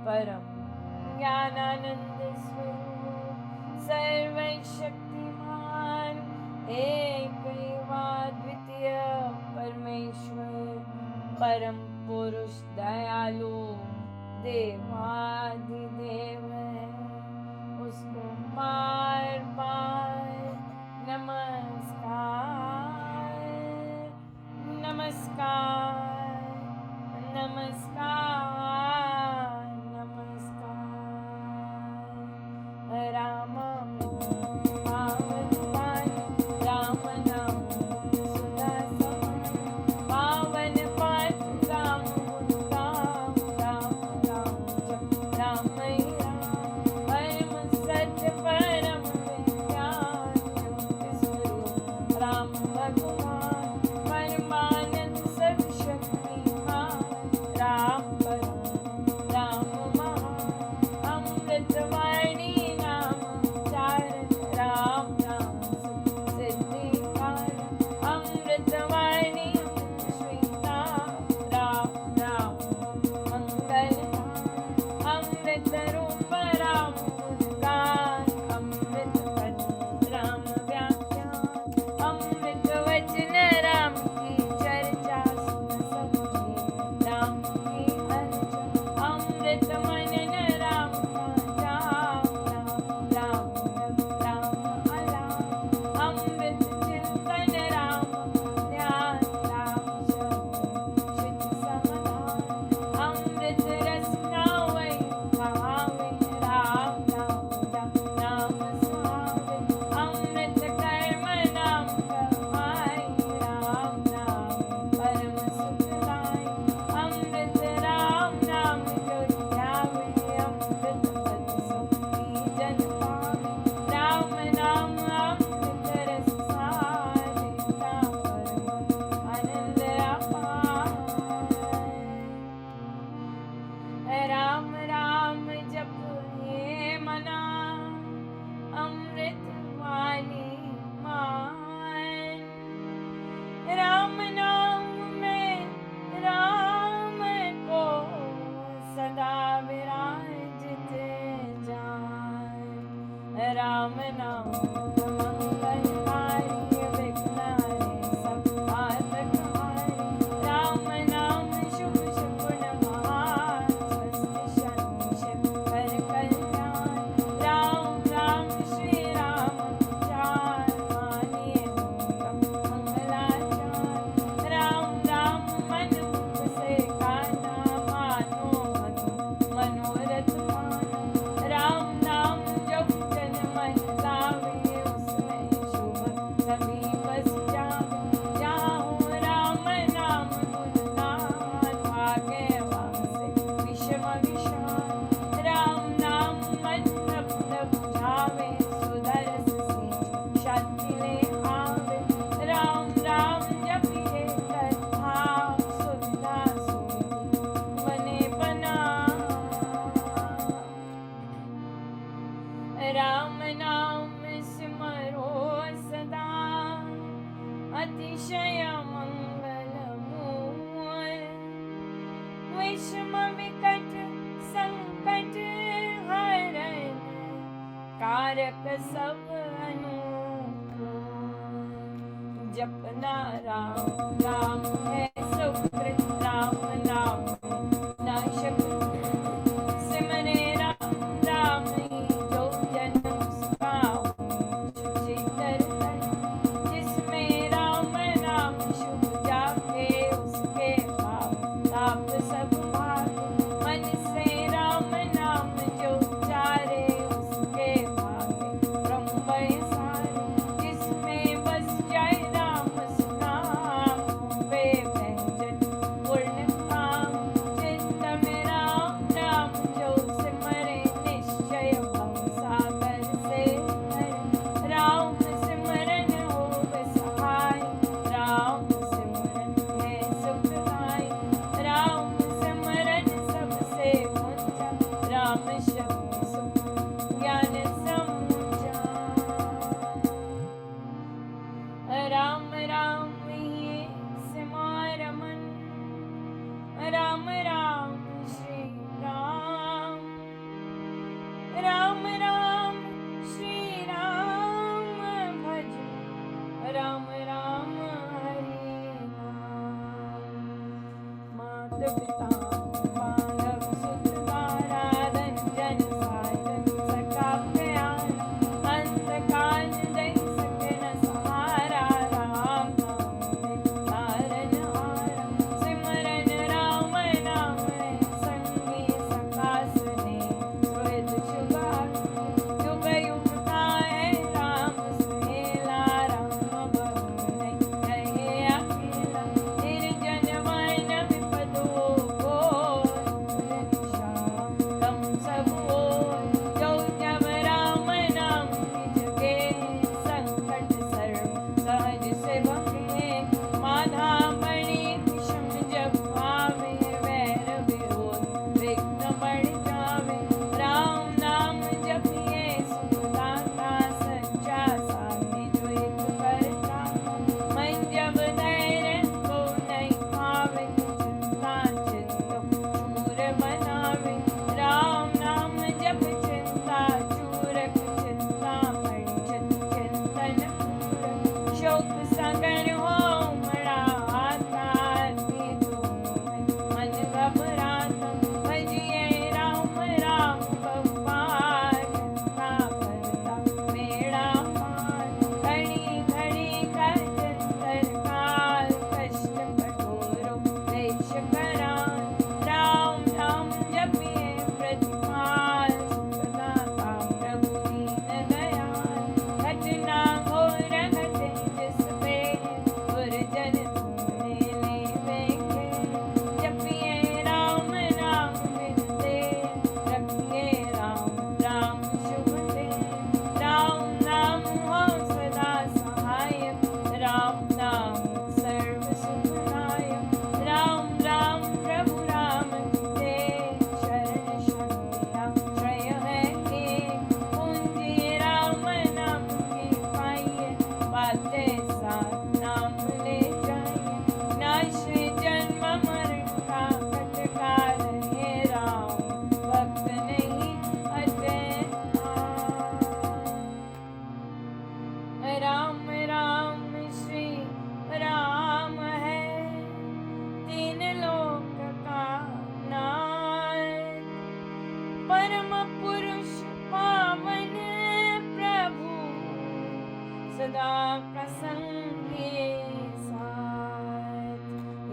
परम ज्ञानानंद स्वरूप सर्वशक्तिमान एकैवाद्वितीय परमेश्वर परम पुरुष दयालु देवाधिदेव है, उसको बार बार नमस्कार नमस्कार नमस्कार नमस्कार। राम पावन पावन राम नाम सुधा पावन पावन राम राम राम राम जप राम परम सत्य परम विज्ञान स्वरूप राम भगवान परमानंद सब शक्तिमान राम परम राम महान अमृतवाणी नाम चारण राम नाम सिद्धि कारण अमृतवाणी श्री राम राम मंगल अमृत रूप राम गुणगान अमृत राम व्याख्यान अमृत वचन राम की चर्चा सुन सके राम की अर्चना अमृत मनन राम का जाप राम अलाप अमृत चिंतन राम ध्यान राम शब्द शिव समाधान अमृत रसना वै भावे राम नाम सुहावे अमृत कर्म नाम कमाई राम नाम परम सुखदाई अमृत राम नाम जो ध्यावे अमृत पद सुखी जन पावे राम नाम अमृत रस सारे परम आनंद अपार। राम राम जप ये मना अमृत वाणी मान राम नाम में राम को सदा विराजित जान राम नाम मंगलकारी विघ्नारे सब घातकहारी राम नाम शुभ शुभ महान स्वस्ति शांति शिव कर कल्याण राम राम श्री राम चार मानिए मंगलाचार राम राम मन मुख से गाना मानो मनोरथ पाना राम नाम जप जन मन लावे उसमें शुभ सभी बस जावे जाऊं राम नाम गुणगान भागे वासे विषम विशाल राम नाम मन तप्त बुझावे सुधर सींच शांति ले आवे राम राम जपिए कर भाव सुविधा सुविधि बने बना राम नाम स्मरो सदा अतिशय मंगल मूल विषम विकट संकट हरण कारक सब अनुकूल जपना राम राम है सुकृत राम नाम नाशक सिमरे राम राम ही जो जन्म सुखाओ सुचितर जिसमें राम नाम शुभ जाके उसके पाप ताप सब भाग मन से राम नाम जो उचारे उसके भागे ब्रह्म सारे जिसमें बस जाए राम सुनाम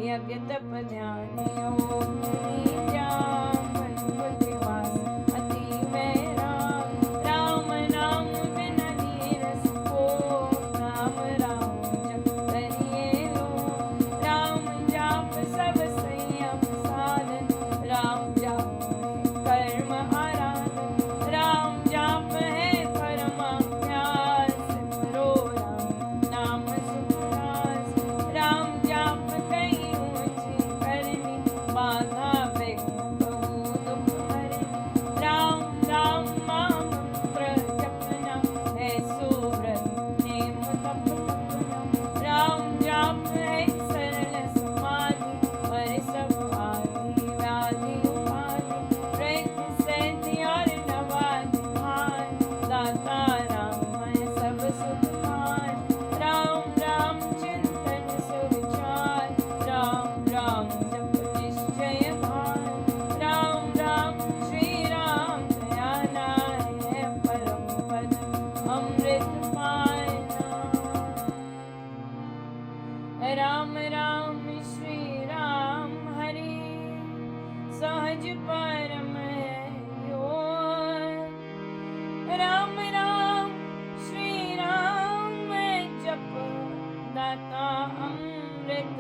यज्ञ तप ध्यान योग जाप बुद्धि वास अति वैराग राम नाम बिन नीरस को राम राम जप करिए लो राम जाप सब संयम साधन राम जाप कर्म आराधन राम जाप है परम अभ्यास करो राम नाम सुखरास राम जाप कहीं ऊंची करनी बाधा विघ्न बहु दुख हरनी राम राम महामंत्र जपना है सुव्रत नेम तप तपना राम जाप है सरल समाधि पर सब आदि व्याधि उपाधि प्रयत्न सिद्धि और नवाधि भान दाता राम है सब सुख मान राम राम चिंतन सुविचार राम राम जप निश्चय भान राम राम श्री राम दयाना है परम पद अमृत पाना राम राम श्री राम हरि सहज परम योग राम राम श्री राम जप दाता अमृत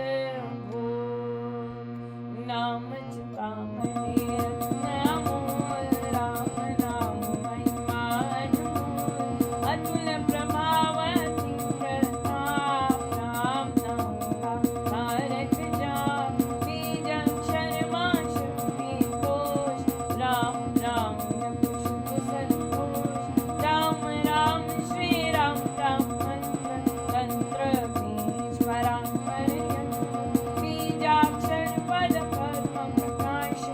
भोग नाम चितामणि रत्न अमोल राम नाम महिमा अनमोल अतुल प्रभावती प्रताप राम नाम का तारक जाप बीजाक्षर मां शक्ति कोश राम राम जप शुभ संतोष राम राम श्री राम राम मंत्र तंत्र बीज परापर यंत्र बीजाक्षर पद पद्म प्रकाश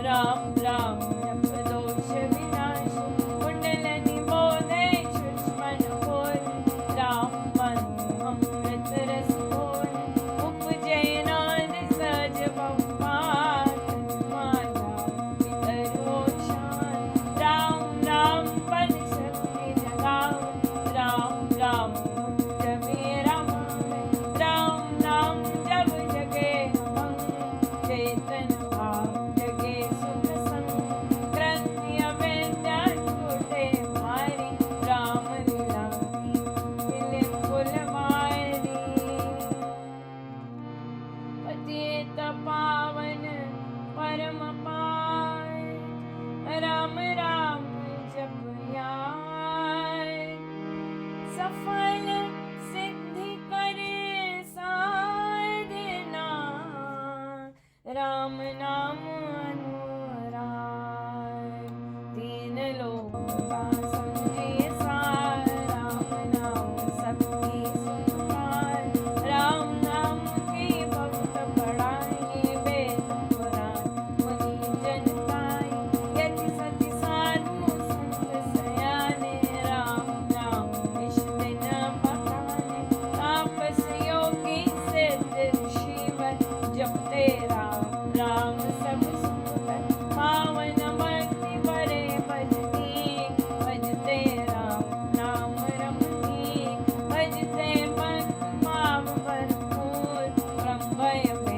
राम राम जप दोष विनाश कुंडलनि बोधे सुष्मन बोल राम मन अमृत रस बोल उपजय नाद सहज बहुपाठ पाए, राम राम जप आए, सफल सिद्धि करे साधना, राम नाम अनुराग, तीन लोक का समझिए सार, राम नाम सबकी सुधार, राम नाम के भक्त पढ़ाए, वेद पुराण मुनि जन गाए, यति सति साधु संत सयाने, राम नाम इष्ट दिन बखाने, तापस योगी सिद्ध ऋषिवर, जपते राम राम सब सुखकर, पावन भक्ति भरे भजनी, भजते राम नाम रमणीक, भजते भक्त भाव भरपूर, ब्रह्म वेद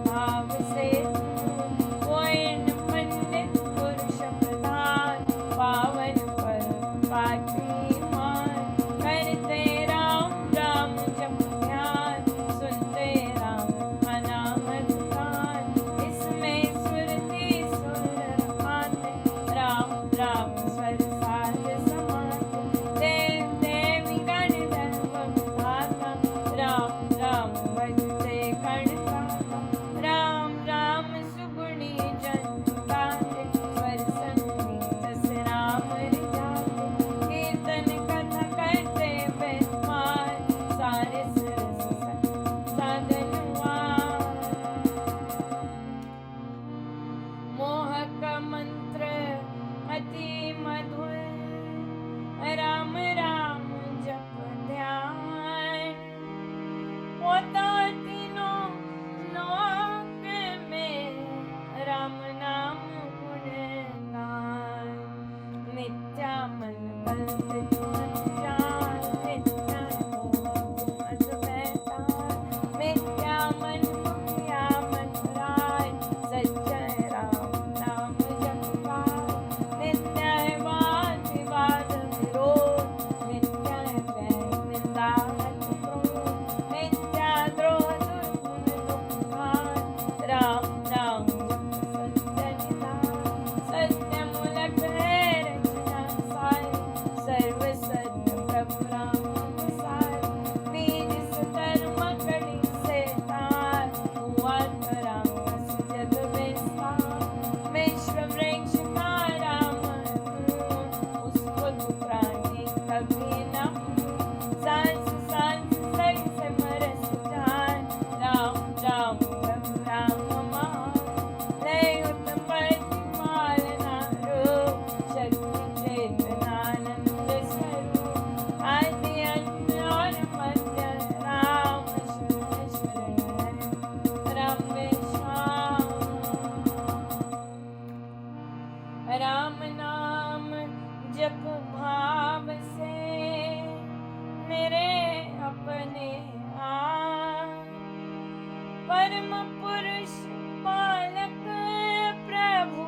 भाव से दूर, कोई न पंडित पुरुष प्रधान, पावन पर मान, करते राम राम जप ध्यान, सुनते राम अनाहत गान, इसमें सुरति सुर आते, राम राम स्वर साध समाते, देव देवी गण धर्म विधाता, राम राम भजते गण गाता, राम राम सुगुणी जन गाते, स्वर संगीत से राम रिझाते, कीर्तन कथा करते बेमार, सारे सरस साधनवान, मोहक मंत्र अति मधुर, राम राम जप ध्यान, होता तीनों लोक में, राम नाम गुणगान, मिथ्या मन बंद जान, मिथ्या मोह अध बैतान, मिथ्या मन मुखिया मन राय, सच्चा राम नाम जपवाय, मिथ्या वाद विवाद विरोध, मिथ्या वैर निंदा हठ क्रोध, मिथ्या द्रोह दुर्गुण दुःखान, राम नाम जप सत्य निधान, सत्य मूलक है रचना सारी, सर्व सत्य प्रभु राम सार, बीज सुधर्म कड़ी से तार, हुआ तो राम बस जग विस्तार, विश्व वृक्ष का राम धूम, उसको तू प्राणी कभी न भूल, सांस सांस सही से मरस जान, राम राम प्रभु राम महान, लय उत्तम प्रतिपाल नारो, शक्ति चेतनानंद स्वरूप, आदि अंत और मध्य, राम शरण राम श्याम, राम नाम जप भाव से, मेरे अपने आप, परम पुरुष पालक प्रभु,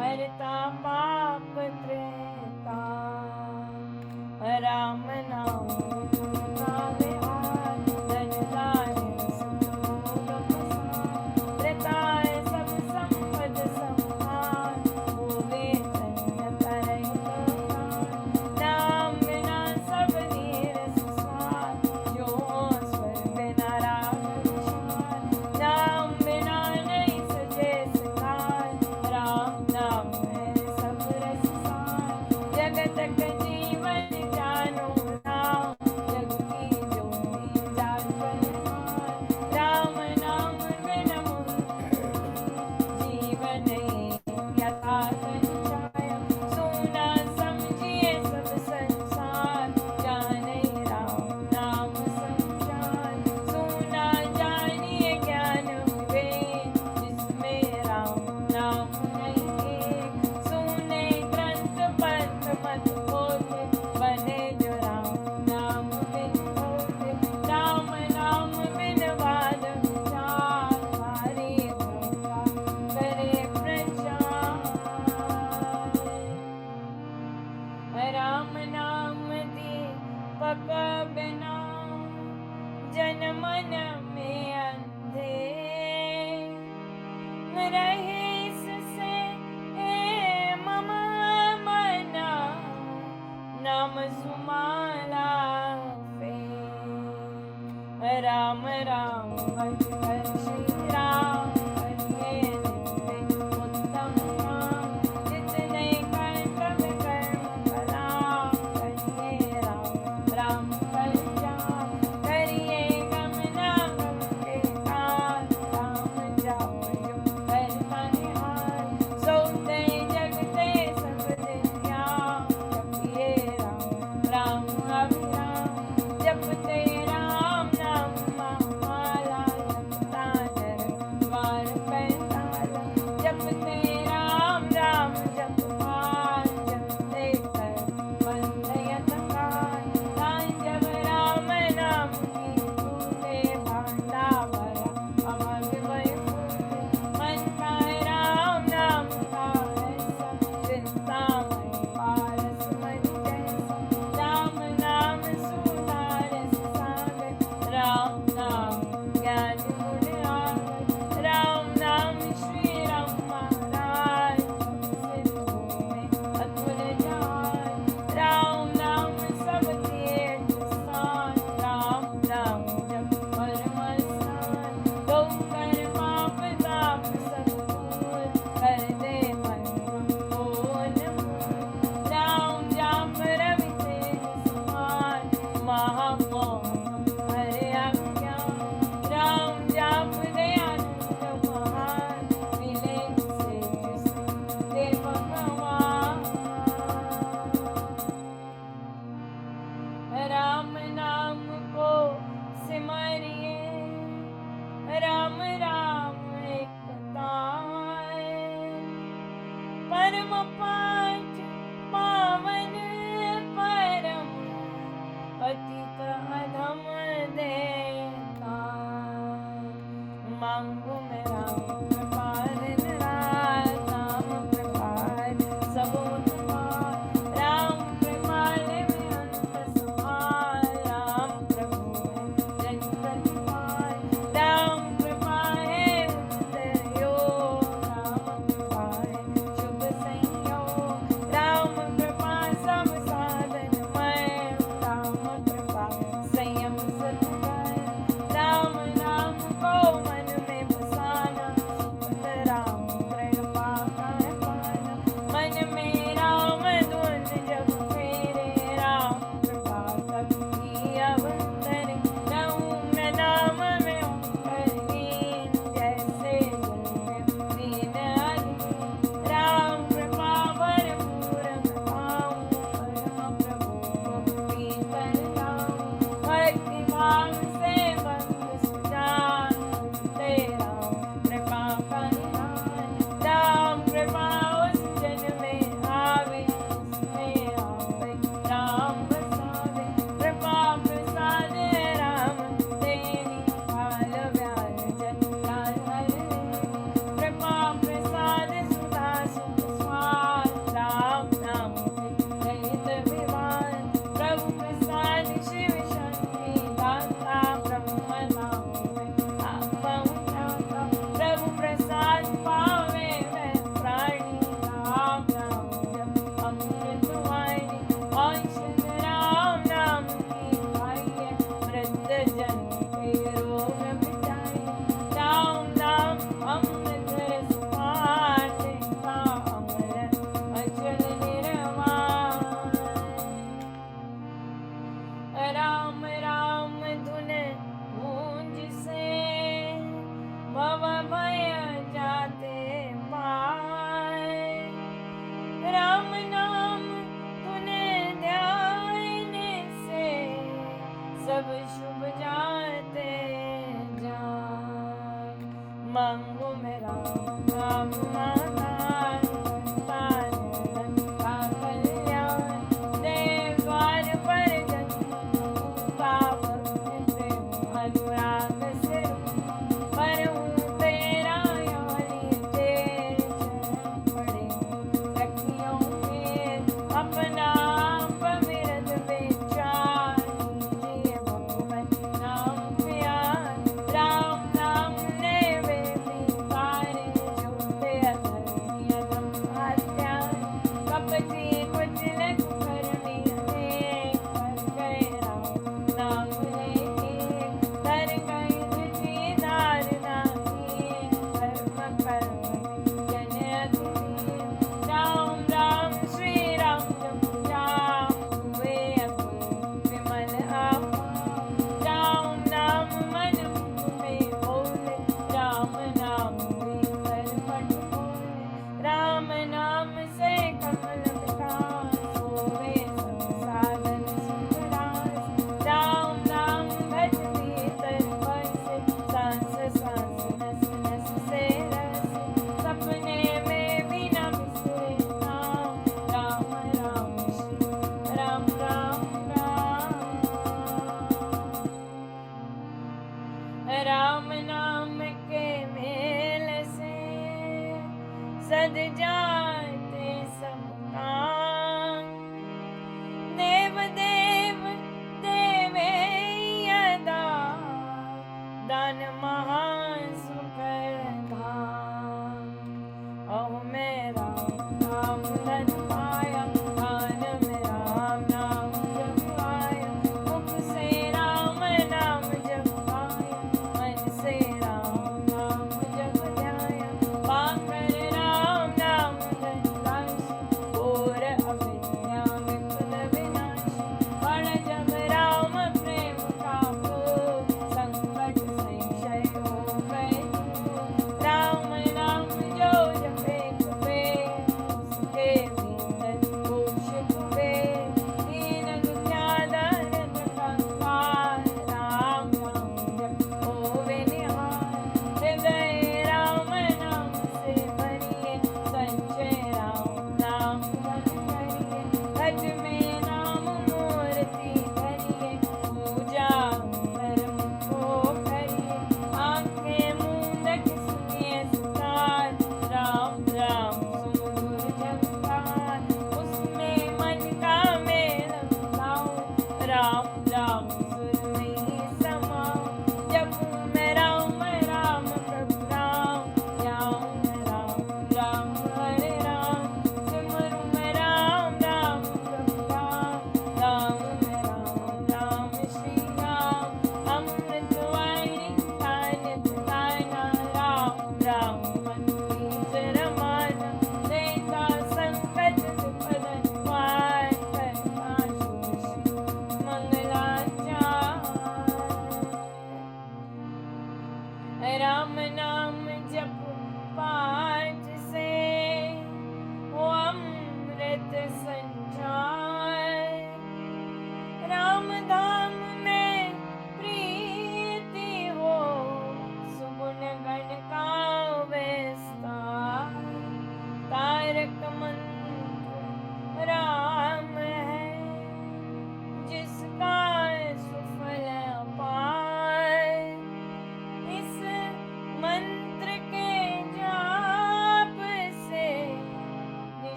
हरता पाप त्रेता, राम नाम का विहार, धनधान्य सुख भोग प्रसाद, त्रेताय सब संपद संहार, भोगे धन्य तरहित काल, नाम बिना सब नीरस स्वाद, जो स्वर बिना राग विशाल, नाम बिना नहीं सजे सकाल, राम नाम है सब भज कर श्री राम करिए नित्य उत्तम काम जितने कर्तव्य कर्म कलाम करिए राम राम कर जाप करिए गम ना गम के काल राम जाप जो करता निहाल सोते जगते सब दिन याम जपिए राम राम अभिराम जपते राम नाम महामाला जपता नर द्वार पैताला जपते राम राम जपमान जपते कर बंदयत काल तान जब राम नाम की फूले भांडा भरा अमर वय फूले मन का राम नाम का है सब चिंतामय पारस मन जैसा राम नाम सुधारस सागर राम नाम ज्ञान गुण आगर राम नाम श्री राम महाराज सिद्धों में अतुल जान राम नाम सब तीर्थ स्थान राम नाम जप परम स्थान दो कर माप ताप सब दूर कर दे मन बोल राम जाप रवि तेज समान महामोह हरे अज्ञान राम जाप दयानंद महान मिले से जिसको दे भगवान राम नाम को सिमरिए राम राम एक ताय परम पांच पावन परम पतित अधम देता मांगो मैं राम कृपाल निराल नाम प्रभात सबो तुम्हार राम कृपाल में अंत समार राम प्रभु है जन प्रतिपाल राम कृपा है उच्चतर योग राम कृपा है शुभ संयोग नाम से कमल विकास होवे सब साधन सुखदास। राम नाम भज भीतर बसे सांस सांस नस नस से रस। सपने में भी न बिसरे नाम राम राम श्री राम राम राम। राम नाम के मेल से सद जाते सब काम। देव देव देवे यदा दान महान सुकर धाम। अहो मैं राम नाम धन पाया कान में राम नाम जप आया। मुख से राम नाम जप आया मन से राम नाम जप ध्याया। पाकर राम नाम धन राशि घोर अविद्या विपद विनाशी। पढ़ जब राम प्रेम का फूल संकट संशय हो गए दूर। राम नाम जो जपे कबे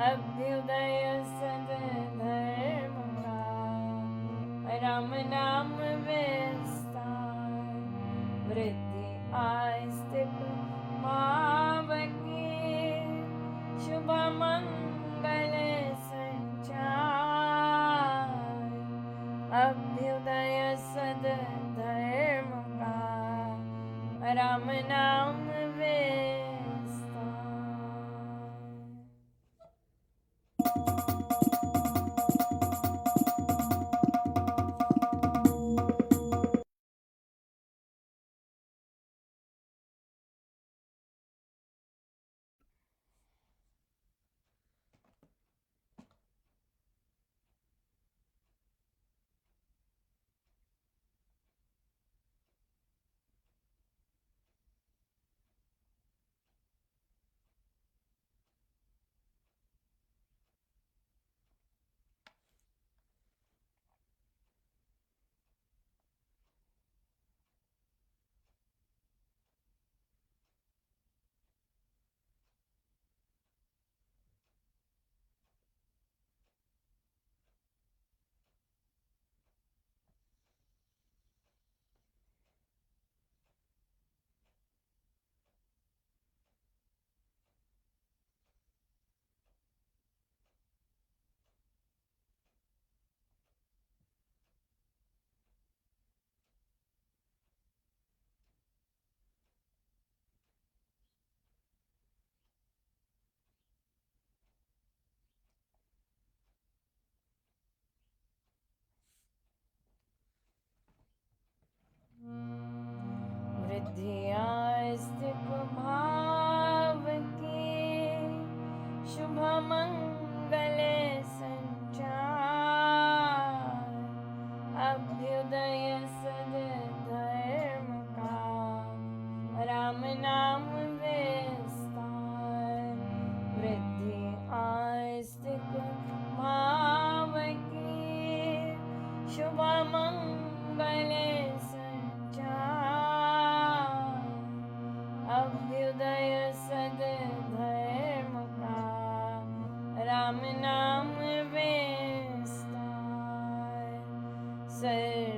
अभ्युदय सद्धर्म का, राम नाम विस्तार, वृद्धि आस्तिक भाव की, शुभ मंगल संचार, अभ्युदय सद्धर्म का, राम नाम विस्तार। वृद्धियास्तिक भाव की, शुभ मंगल संचार, अभ्युदय सद्धर्म का, राम नाम विस्तार, वृद्धि आस्तिक भाव की, शुभ मंगल संचार, अभ्युदय सद्धर्म का, राम नाम विस्तार, सर्व